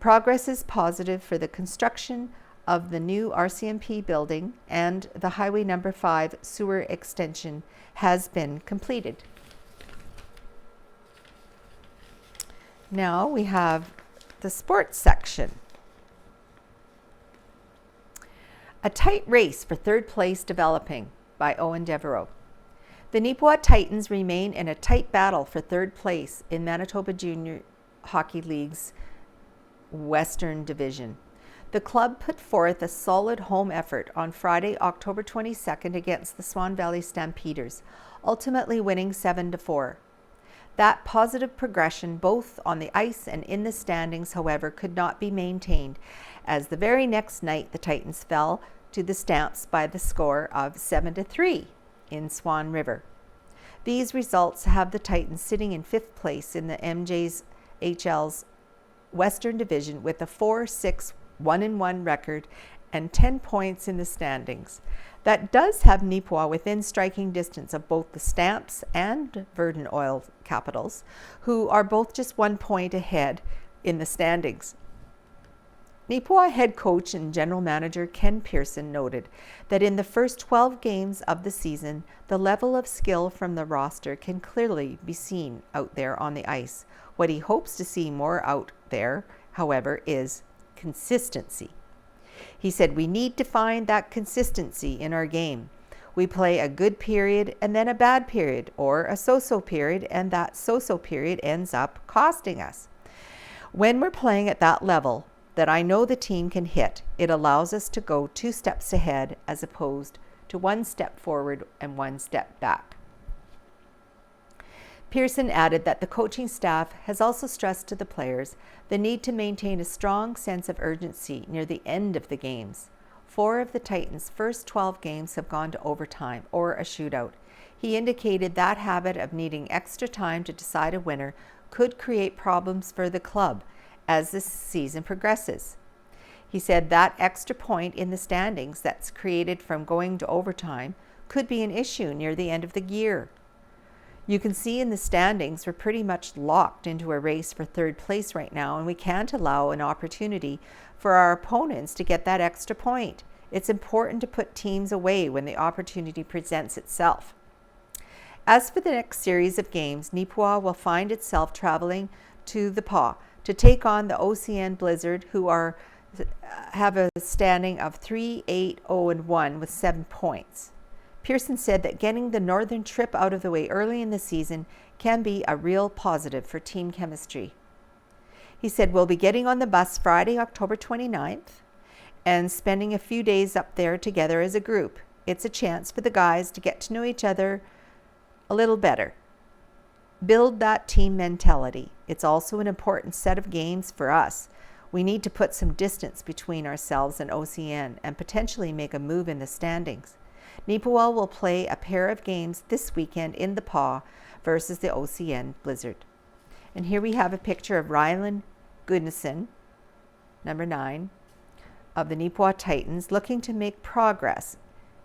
Progress is positive for the construction of the new RCMP building, and the Highway Number 5 sewer extension has been completed. Now we have the sports section. A tight race for third place developing by Owen Devereaux. The Neepawa Titans remain in a tight battle for third place in Manitoba Junior Hockey League's Western Division. The club put forth a solid home effort on Friday, October 22nd against the Swan Valley Stampeders, ultimately winning 7-4. That positive progression, both on the ice and in the standings, however, could not be maintained, as the very next night the Titans fell to the Stamps by the score of 7-3 in Swan River. These results have the Titans sitting in 5th place in the MJHL's Western Division with a 4-6-1-1 record and 10 points in the standings. That does have Neepawa within striking distance of both the Stamps and Verdun Oil Capitals, who are both just 1 point ahead in the standings. Neepawa head coach and general manager Ken Pearson noted that in the first 12 games of the season, the level of skill from the roster can clearly be seen out there on the ice. What he hopes to see more out there, however, is consistency. He said, "We need to find that consistency in our game. We play a good period and then a bad period, or a so-so period, and that so-so period ends up costing us. When we're playing at that level that I know the team can hit, it allows us to go 2 steps ahead as opposed to 1 step forward and 1 step back." Pearson added that the coaching staff has also stressed to the players the need to maintain a strong sense of urgency near the end of the games. 4 of the Titans' first 12 games have gone to overtime or a shootout. He indicated that habit of needing extra time to decide a winner could create problems for the club as the season progresses. He said that extra point in the standings that's created from going to overtime could be an issue near the end of the year. You can see in the standings we're pretty much locked into a race for 3rd place right now, and we can't allow an opportunity for our opponents to get that extra point. It's important to put teams away when the opportunity presents itself. As for the next series of games, Neepawa will find itself traveling to the Paw to take on the OCN Blizzard, who have a standing of 3-8-0-1 with 7 points. Pearson said that getting the northern trip out of the way early in the season can be a real positive for team chemistry. He said, "We'll be getting on the bus Friday, October 29th, and spending a few days up there together as a group. It's a chance for the guys to get to know each other a little better. Build that team mentality. It's also an important set of games for us. We need to put some distance between ourselves and OCN and potentially make a move in the standings." Neepawa will play a pair of games this weekend in the Paw versus the OCN Blizzard. And here we have a picture of Rylan Goodnison, number 9, of the Neepawa Titans, looking to make progress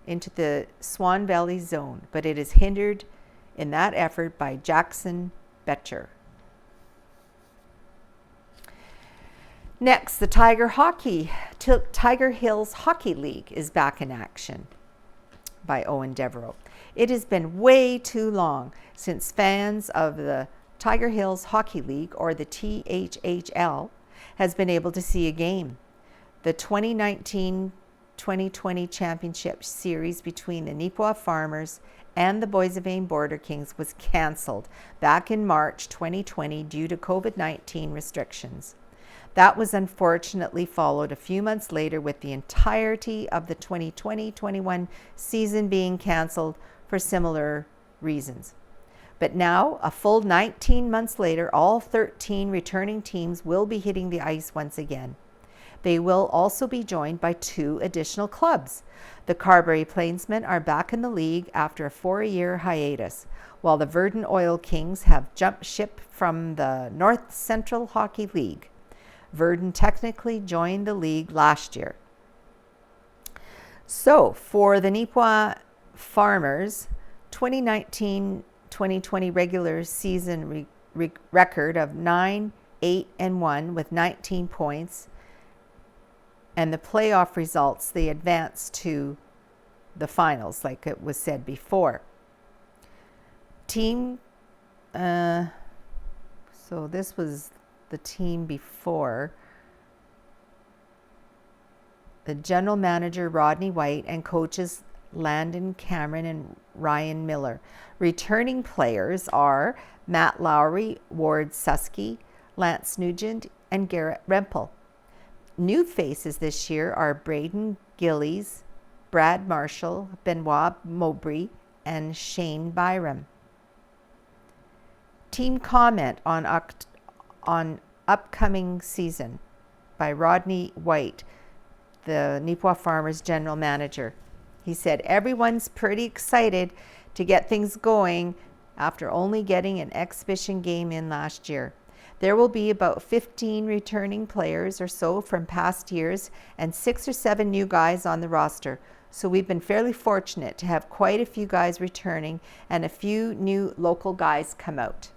into the Swan Valley zone, but it is hindered in that effort by Jackson Betcher. Next, the Tiger Hills Hockey League is back in action, by Owen Devereaux. It has been way too long since fans of the Tiger Hills Hockey League, or the THHL, has been able to see a game. The 2019-2020 championship series between the Neepawa Farmers and the Boissevain Border Kings was cancelled back in March 2020 due to COVID-19 restrictions. That was unfortunately followed a few months later with the entirety of the 2020-21 season being cancelled for similar reasons. But now, a full 19 months later, all 13 returning teams will be hitting the ice once again. They will also be joined by 2 additional clubs. The Carberry Plainsmen are back in the league after a 4-year hiatus, while the Verdun Oil Kings have jumped ship from the North Central Hockey League. Verdun technically joined the league last year. So, for the Neepawa Farmers, 2019-2020 regular season record of 9-8-1 with 19 points, and the playoff results, they advanced to the finals, like it was said before. So this was the team before. The general manager, Rodney White, and coaches Landon Cameron and Ryan Miller. Returning players are Matt Lowry, Ward Susky, Lance Nugent, and Garrett Rempel. New faces this year are Braden Gillies, Brad Marshall, Benoit Mowbray, and Shane Byram. Team comment on upcoming season by Rodney White, the Neepawa Farmers general manager. He said, everyone's pretty excited to get things going after only getting an exhibition game in last year. There will be about 15 returning players or so from past years and 6 or 7 new guys on the roster. So we've been fairly fortunate to have quite a few guys returning and a few new local guys come out.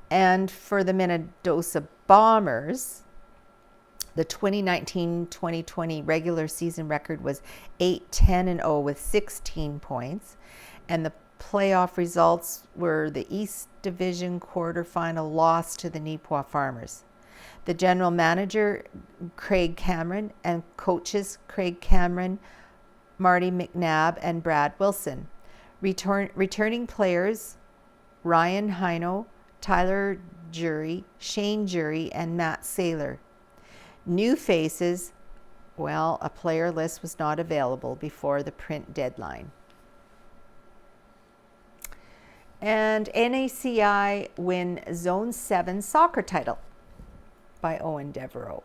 And for the Minnedosa Bombers, the 2019-2020 regular season record was 8-10-0 with 16 points. And the playoff results were the East Division quarterfinal loss to the Neepawa Farmers. The general manager, Craig Cameron, and coaches Craig Cameron, Marty McNabb, and Brad Wilson. Returning players, Ryan Hino, Tyler Jury, Shane Jury, and Matt Saylor. New faces, well, a player list was not available before the print deadline. And NACI win Zone 7 soccer title by Owen Devereaux.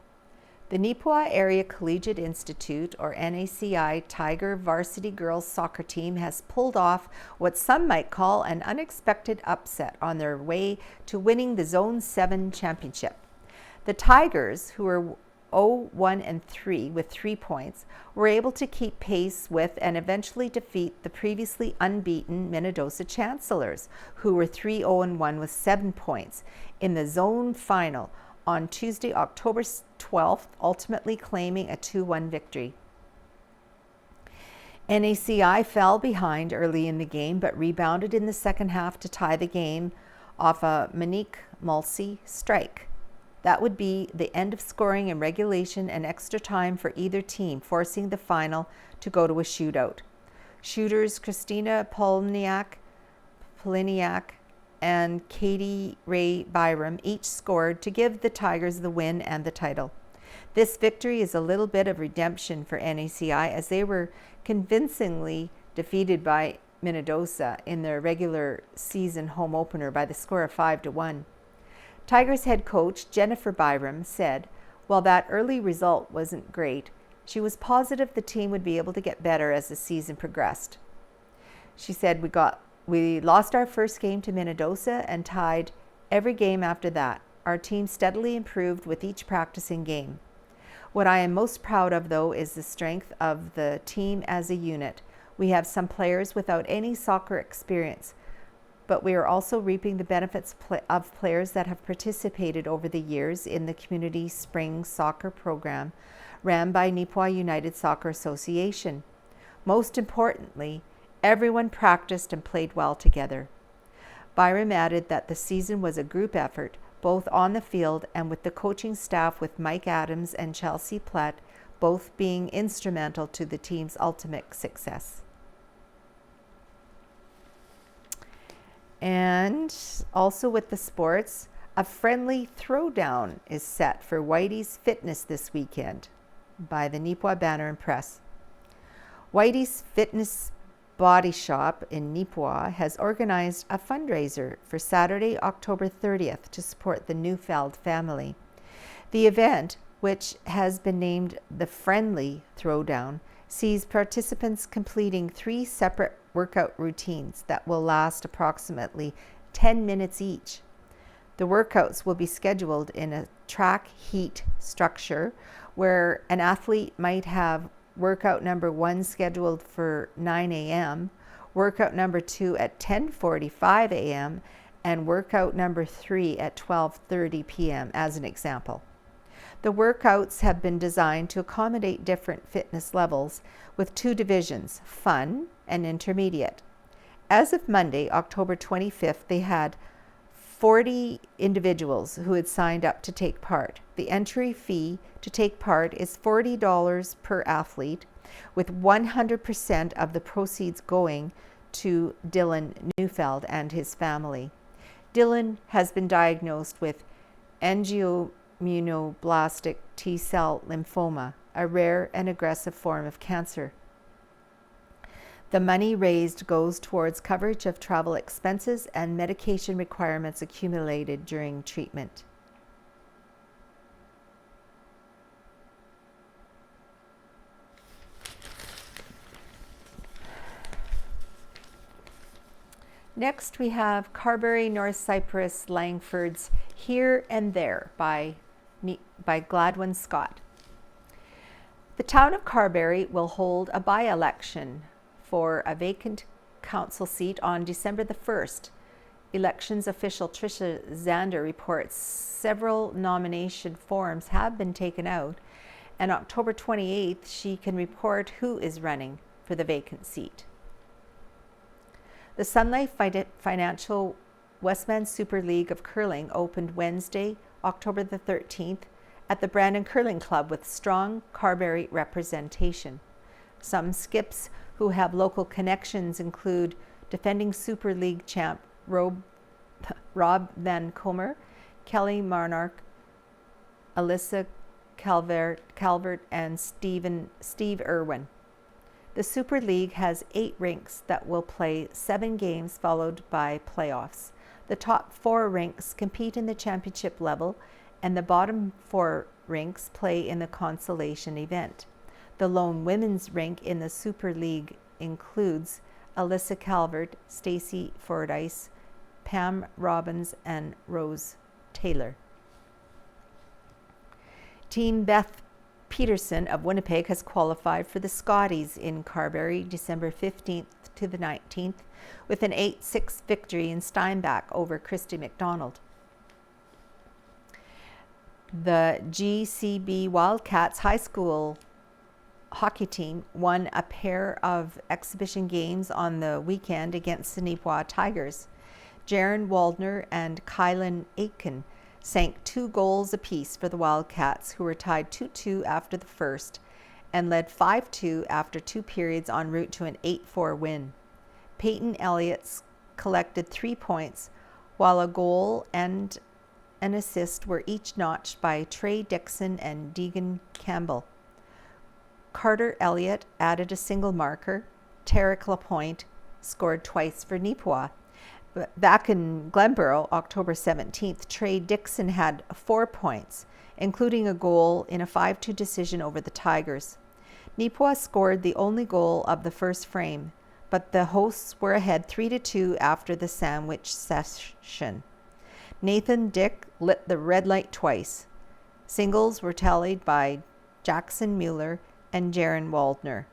The Neepawa Area Collegiate Institute, or NACI, Tiger varsity girls soccer team has pulled off what some might call an unexpected upset on their way to winning the Zone 7 championship. The Tigers, who were 0-1-3 with 3 points, were able to keep pace with and eventually defeat the previously unbeaten Minnedosa Chancellors, who were 3-0-1 with 7 points, in the zone final on Tuesday, October 12th, ultimately claiming a 2-1 victory. NACI fell behind early in the game, but rebounded in the second half to tie the game off a Monique Mulsey strike. That would be the end of scoring in regulation and extra time for either team, forcing the final to go to a shootout. Shooters Christina Poliniak and Katie Ray Byram each scored to give the Tigers the win and the title. This victory is a little bit of redemption for NACI, as they were convincingly defeated by Minnedosa in their regular season home opener by the score of 5-1. Tigers head coach Jennifer Byram said, while that early result wasn't great, she was positive the team would be able to get better as the season progressed. She said, we lost our first game to Minnedosa and tied every game after that. Our team steadily improved with each practicing game. What I am most proud of, though, is the strength of the team as a unit. We have some players without any soccer experience, but we are also reaping the benefits of players that have participated over the years in the community spring soccer program ran by Neepawa United Soccer Association. Most importantly, everyone practiced and played well together. Byram added that the season was a group effort, both on the field and with the coaching staff, with Mike Adams and Chelsea Platt both being instrumental to the team's ultimate success. And also with the sports, a friendly throwdown is set for Whitey's Fitness this weekend by the Neepawa Banner and Press. Whitey's Fitness Body Shop in Neepawa has organized a fundraiser for Saturday, October 30th to support the Neufeld family. The event, which has been named the Friendly Throwdown, sees participants completing 3 separate workout routines that will last approximately 10 minutes each. The workouts will be scheduled in a track heat structure where an athlete might have workout number 1 scheduled for 9 a.m., workout number 2 at 10:45 a.m., and workout number 3 at 12:30 p.m. as an example. The workouts have been designed to accommodate different fitness levels with 2 divisions, fun and intermediate. As of Monday, October 25th, they had 40 individuals who had signed up to take part. The entry fee to take part is $40 per athlete, with 100% of the proceeds going to Dylan Neufeld and his family. Dylan has been diagnosed with angiomatosis immunoblastic T-cell lymphoma, a rare and aggressive form of cancer. The money raised goes towards coverage of travel expenses and medication requirements accumulated during treatment. Next, we have Carberry, North Cyprus, Langford's Here and There by Gladwin Scott. The town of Carberry will hold a by-election for a vacant council seat on December the 1st. Elections official Tricia Zander reports several nomination forms have been taken out, and October 28th she can report who is running for the vacant seat. The Sun Life Financial Westman Super League of Curling opened Wednesday, October the 13th, at the Brandon Curling Club with strong Carberry representation. Some skips who have local connections include defending Super League champ Rob Van Comer, Kelly Marnark, Alyssa Calvert, and Steve Irwin. The Super League has 8 rinks that will play 7 games followed by playoffs. The top 4 rinks compete in the championship level, and the bottom 4 rinks play in the consolation event. The lone women's rink in the Super League includes Alyssa Calvert, Stacey Fordyce, Pam Robbins, and Rose Taylor. Team Beth Peterson of Winnipeg has qualified for the Scotties in Carberry December 15th to the 19th with an 8-6 victory in Steinbach over Christy McDonald. The GCB Wildcats high school hockey team won a pair of exhibition games on the weekend against the Neepawa Tigers. Jaron Waldner and Kylan Aitken sank 2 goals apiece for the Wildcats, who were tied 2-2 after the first and led 5-2 after 2 periods en route to an 8-4 win. Peyton Elliott's collected 3 points, while a goal and an assist were each notched by Trey Dixon and Deegan Campbell. Carter Elliott added a single marker. Tarek Lapointe scored twice for Neepawa. Back in Glenborough, October 17th, Trey Dixon had 4 points, including a goal in a 5-2 decision over the Tigers. Neepawa scored the only goal of the first frame, but the hosts were ahead 3-2 after the sandwich session. Nathan Dick lit the red light twice. Singles were tallied by Jackson Mueller and Jaron Waldner.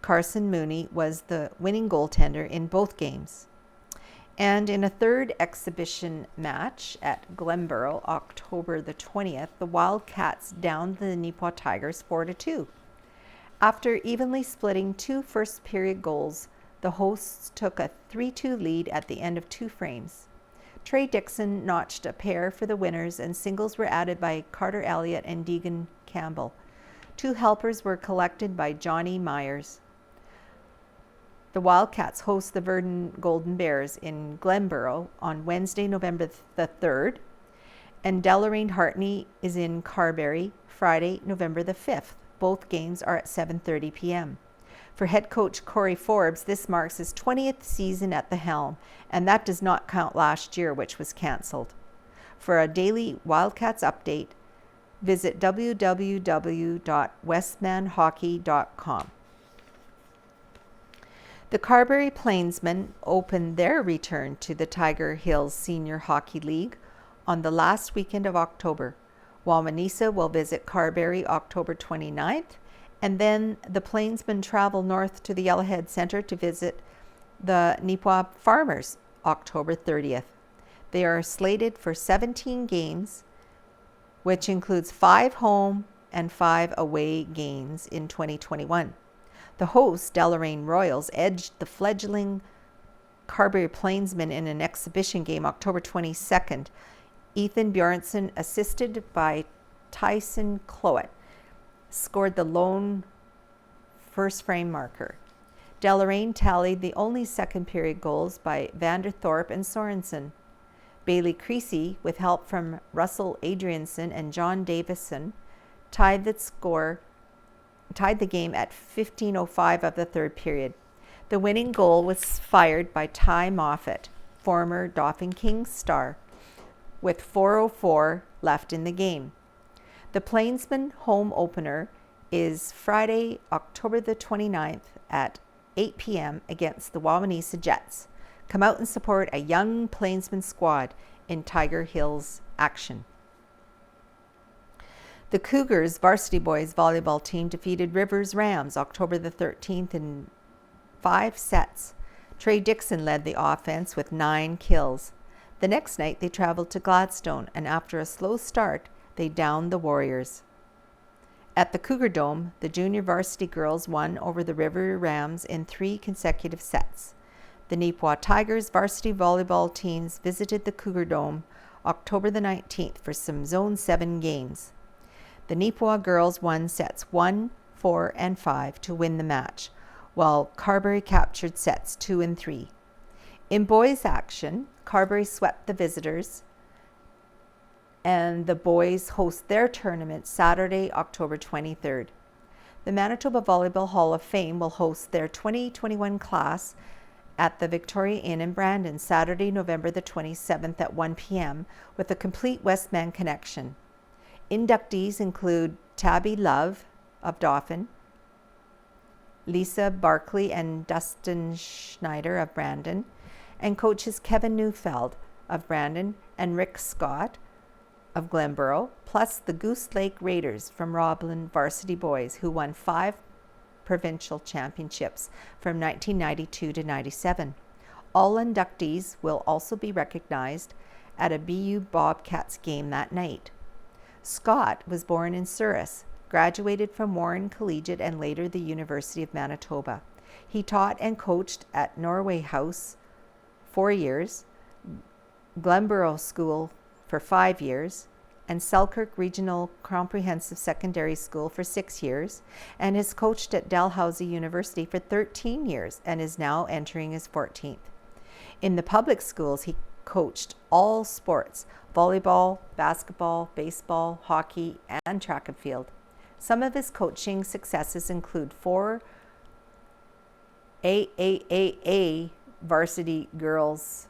Carson Mooney was the winning goaltender in both games. And in a third exhibition match at Glenborough, October the 20th, the Wildcats downed the Neepawa Tigers 4-2. After evenly splitting 2 first-period goals, the hosts took a 3-2 lead at the end of 2 frames. Trey Dixon notched a pair for the winners, and singles were added by Carter Elliott and Deegan Campbell. 2 helpers were collected by Johnny Myers. The Wildcats host the Verdon Golden Bears in Glenborough on Wednesday, November the 3rd, and Deloraine Hartney is in Carberry Friday, November the 5th. Both games are at 7:30 p.m. For head coach Corey Forbes, this marks his 20th season at the helm, and that does not count last year, which was cancelled. For a daily Wildcats update, visit www.westmanhockey.com. The Carberry Plainsmen opened their return to the Tiger Hills Senior Hockey League on the last weekend of October, while Manisa will visit Carberry October 29th, and then the Plainsmen travel north to the Yellowhead Centre to visit the Neepawa Farmers October 30th. They are slated for 17 games, which includes 5 home and 5 away games in 2021. The hosts, Deloraine Royals, edged the fledgling Carberry Plainsmen in an exhibition game October 22nd. Ethan Bjornsson, assisted by Tyson Cloet, scored the lone first frame marker. Deloraine tallied the only second period goals by Vanderthorpe and Sorensen. Bailey Creasy, with help from Russell Adrianson and John Davison, tied the game at 15:05 of the third period. The winning goal was fired by Ty Moffat, former Dauphin Kings star, with 4:04 left in the game. The Plainsman home opener is Friday, October the 29th at 8 p.m. against the Wawanesa Jets. Come out and support a young Plainsman squad in Tiger Hills action. The Cougars varsity boys volleyball team defeated Rivers Rams October the 13th in 5 sets. Trey Dixon led the offense with 9 kills. The next night they traveled to Gladstone, and after a slow start, they downed the Warriors. At the Cougar Dome, the junior varsity girls won over the River Rams in 3 consecutive sets. The Neepawa Tigers varsity volleyball teams visited the Cougar Dome October the 19th for some Zone 7 games. The Neepawa girls won sets 1, 4, and 5 to win the match, while Carberry captured sets 2 and 3. In boys action, Carberry swept the visitors, and the boys host their tournament Saturday, October 23rd. The Manitoba Volleyball Hall of Fame will host their 2021 class at the Victoria Inn in Brandon Saturday, November the 27th at 1 p.m. with a complete Westman connection. Inductees include Tabby Love of Dauphin, Lisa Barkley and Dustin Schneider of Brandon, and coaches Kevin Neufeld of Brandon and Rick Scott of Glenborough, plus the Goose Lake Raiders from Roblin varsity boys, who won 5 provincial championships from 1992 to 97. All inductees will also be recognized at a BU Bobcats game that night. Scott was born in Souris, graduated from Warren Collegiate and later the University of Manitoba. He taught and coached at Norway House 4 years, Glenborough School for 5 years, and Selkirk Regional Comprehensive Secondary School for 6 years, and has coached at Dalhousie University for 13 years and is now entering his 14th. In the public schools, he coached all sports: volleyball, basketball, baseball, hockey, and track and field. Some of his coaching successes include 4 AAAA varsity girls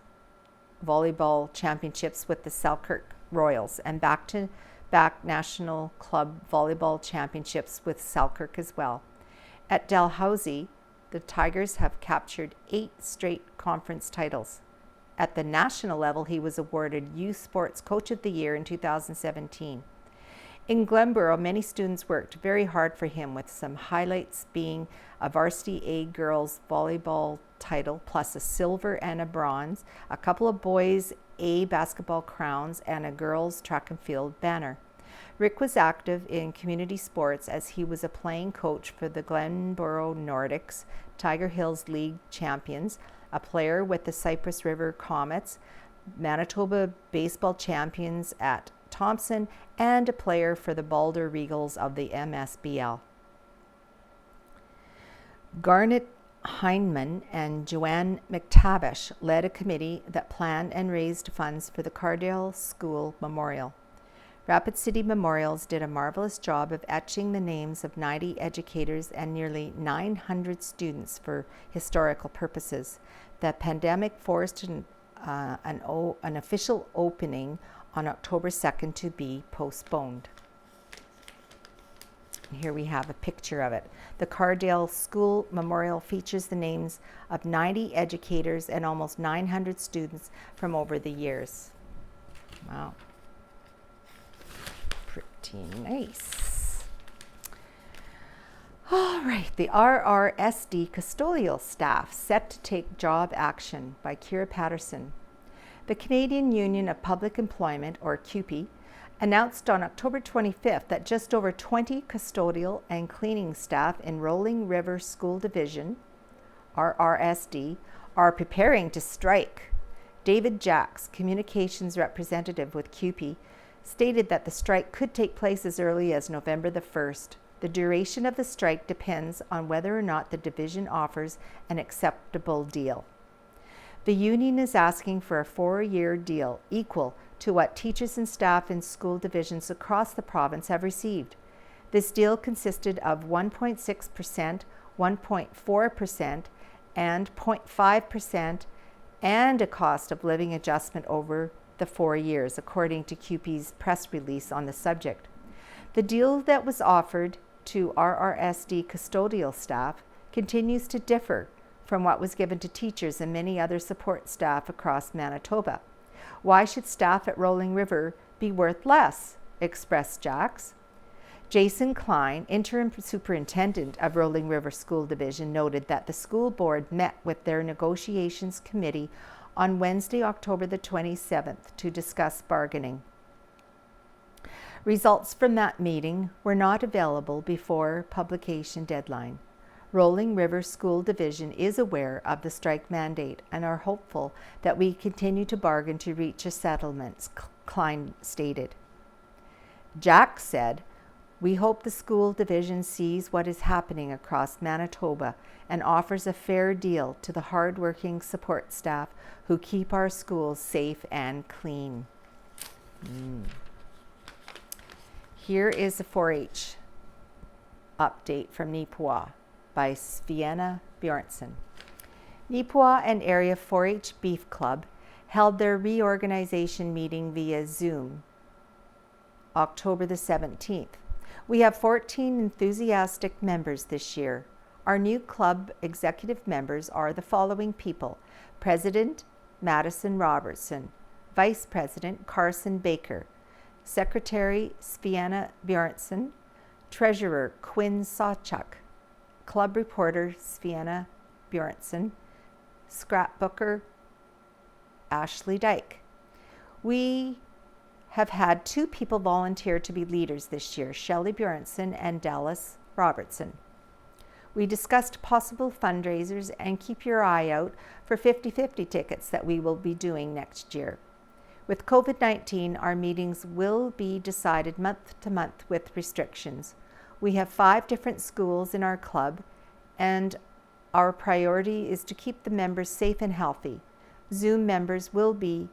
volleyball championships with the Selkirk Royals and back-to-back National Club Volleyball Championships with Selkirk as well. At Dalhousie, the Tigers have captured 8 straight conference titles. At the national level, he was awarded Youth Sports Coach of the Year in 2017. In Glenborough, many students worked very hard for him, with some highlights being a varsity A girls volleyball title plus a silver and a bronze, a couple of boys A basketball crowns, and a girls track and field banner. Rick was active in community sports as he was a playing coach for the Glenborough Nordics, Tiger Hills League champions, a player with the Cypress River Comets, Manitoba baseball champions at Thompson, and a player for the Balder Regals of the MSBL. Garnet Heineman and Joanne McTavish led a committee that planned and raised funds for the Cardale School Memorial. Rapid City Memorials did a marvelous job of etching the names of 90 educators and nearly 900 students for historical purposes. The pandemic forced an official opening on October 2nd to be postponed. Here we have a picture of it. The Cardale School Memorial features the names of 90 educators and almost 900 students from over the years. Wow. Pretty nice. All right, the RRSD custodial staff set to take job action by Kira Patterson. The Canadian Union of Public Employment, or CUPE, announced on October 25th that just over 20 custodial and cleaning staff in Rolling River School Division, RRSD, are preparing to strike. David Jacks, communications representative with CUPE, stated that the strike could take place as early as November the 1st. The duration of the strike depends on whether or not the division offers an acceptable deal. The union is asking for a 4-year deal equal to what teachers and staff in school divisions across the province have received. This deal consisted of 1.6%, 1.4%, and 0.5%, and a cost of living adjustment over the 4 years, according to CUPE's press release on the subject. The deal that was offered to RRSD custodial staff continues to differ from what was given to teachers and many other support staff across Manitoba. Why should staff at Rolling River be worth less? Expressed Jacks. Jason Klein, interim superintendent of Rolling River School Division, noted that the school board met with their negotiations committee on Wednesday, October the 27th, to discuss bargaining. Results from that meeting were not available before publication deadline. Rolling River School Division is aware of the strike mandate and are hopeful that we continue to bargain to reach a settlement, Klein stated. Jack said, "We hope the school division sees what is happening across Manitoba and offers a fair deal to the hard-working support staff who keep our schools safe and clean." Here is a 4-H update from Neepawa by Sviana Bjornsson. Neepawa and Area 4-H Beef Club held their reorganization meeting via Zoom, October the 17th. We have 14 enthusiastic members this year. Our new club executive members are the following people: President Madison Robertson, Vice President Carson Baker, Secretary Sviana Bjornsson, Treasurer Quinn Sawchuk, Club Reporter Sviana Bjornsson, Scrapbooker Ashley Dyke. We have had 2 people volunteer to be leaders this year, Shelley Bjornsson and Dallas Robertson. We discussed possible fundraisers and keep your eye out for 50-50 tickets that we will be doing next year. With COVID-19, our meetings will be decided month to month with restrictions. We have 5 different schools in our club, and our priority is to keep the members safe and healthy. Zoom meetings will be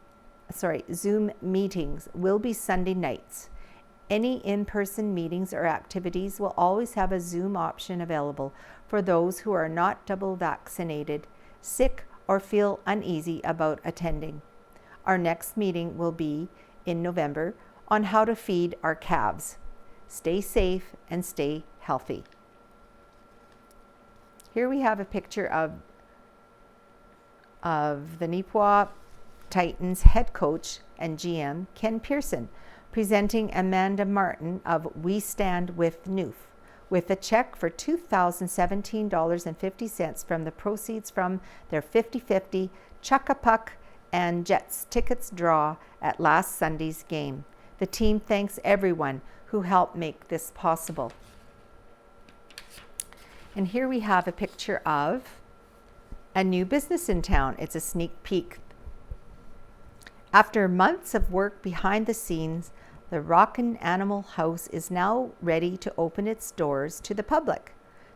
Sunday nights. Any in-person meetings or activities will always have a Zoom option available for those who are not double vaccinated, sick, or feel uneasy about attending. Our next meeting will be in November on how to feed our calves. Stay safe and stay healthy. Here we have a picture of the Neepawa Titans head coach and GM, Ken Pearson, presenting Amanda Martin of We Stand with Noof with a check for $2,017.50 from the proceeds from their 50-50 Chuck-a-Puck and Jets tickets draw at last Sunday's game. The team thanks everyone who helped make this possible. And here we have a picture of a new business in town. It's a sneak peek. After months of work behind the scenes, the Rockin' Animal House is now ready to open its doors to the public.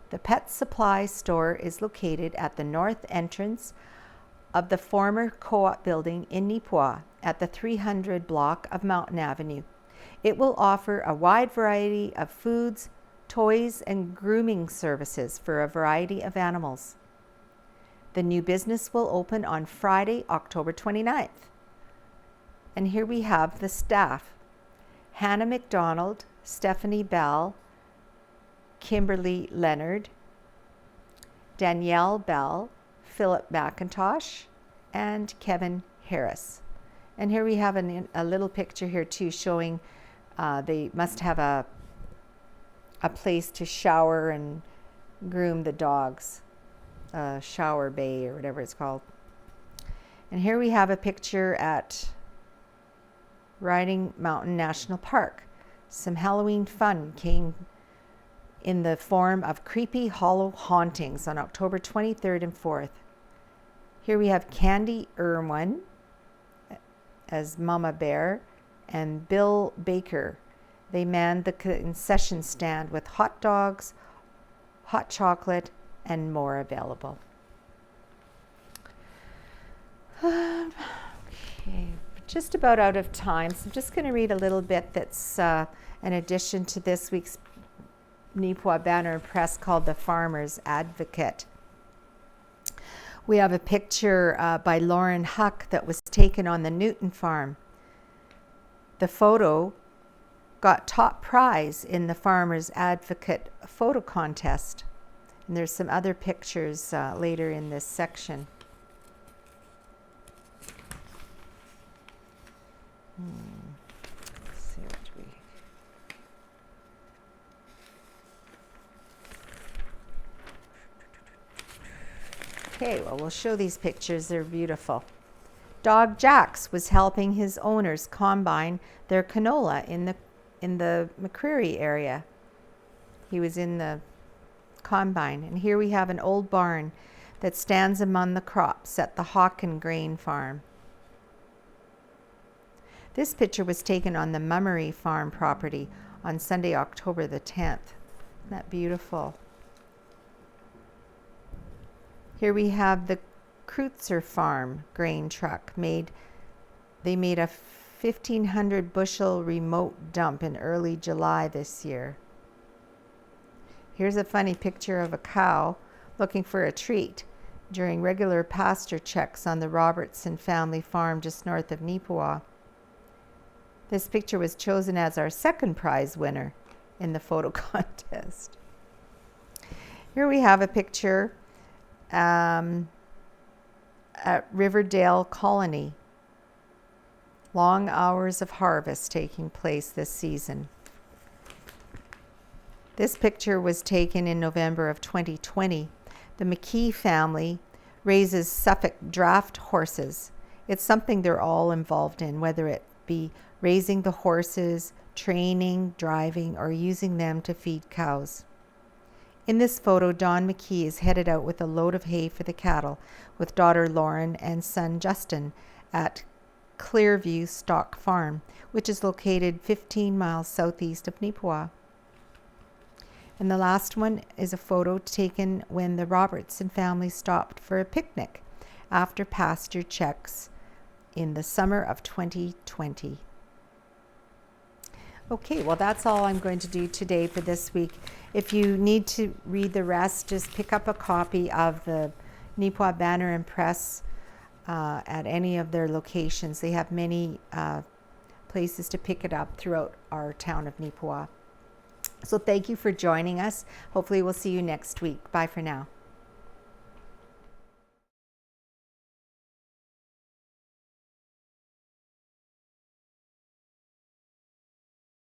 The pet supply store is located at the north entrance of the former co-op building in Neepawa at the 300 block of Mountain Avenue. It will offer a wide variety of foods, toys, and grooming services for a variety of animals. The new business will open on Friday, October 29th. And here we have the staff: Hannah McDonald, Stephanie Bell, Kimberly Leonard, Danielle Bell, Philip McIntosh, and Kevin Harris. And here we have a little picture here too showing they must have a place to shower and groom the dogs, a shower bay or whatever it's called. And here we have a picture at Riding Mountain National Park. Some Halloween fun came in the form of creepy hollow hauntings on October 23rd and 4th. Here we have Candy Irwin as Mama Bear and Bill Baker. They manned the concession stand with hot dogs, hot chocolate, and more available. Okay, just about out of time, so I'm just going to read a little bit that's an addition to this week's Neepawa Banner and Press called The Farmer's Advocate. We have a picture by Lauren Huck that was taken on the Newton farm. The photo got top prize in the Farmer's Advocate photo contest. And there's some other pictures later in this section. Let's see what we... Okay, well, we'll show these pictures. They're beautiful. Dog Jax was helping his owners combine their canola in the McCreary area. He was in the combine. And here we have an old barn that stands among the crops at the Hawken grain farm. This picture was taken on the Mummery farm property on Sunday, October the 10th. Isn't that beautiful? Here we have the Kreutzer farm grain truck. They made a 1,500 bushel remote dump in early July this year. Here's a funny picture of a cow looking for a treat during regular pasture checks on the Robertson family farm just north of Neepawa. This picture was chosen as our second prize winner in the photo contest. Here we have a picture at Riverdale Colony. Long hours of harvest taking place this season. This picture was taken in November of 2020. The McKee family raises Suffolk draft horses. It's something they're all involved in, whether it be raising the horses, training, driving, or using them to feed cows. In this photo, Don McKee is headed out with a load of hay for the cattle with daughter Lauren and son Justin at Clearview Stock Farm, which is located 15 miles southeast of Neepawa. And the last one is a photo taken when the Robertson family stopped for a picnic after pasture checks in the summer of 2020. Okay, well, that's all I'm going to do today for this week. If you need to read the rest, just pick up a copy of the Neepawa Banner and Press at any of their locations. They have many places to pick it up throughout our town of Neepawa. So thank you for joining us. Hopefully we'll see you next week. Bye for now.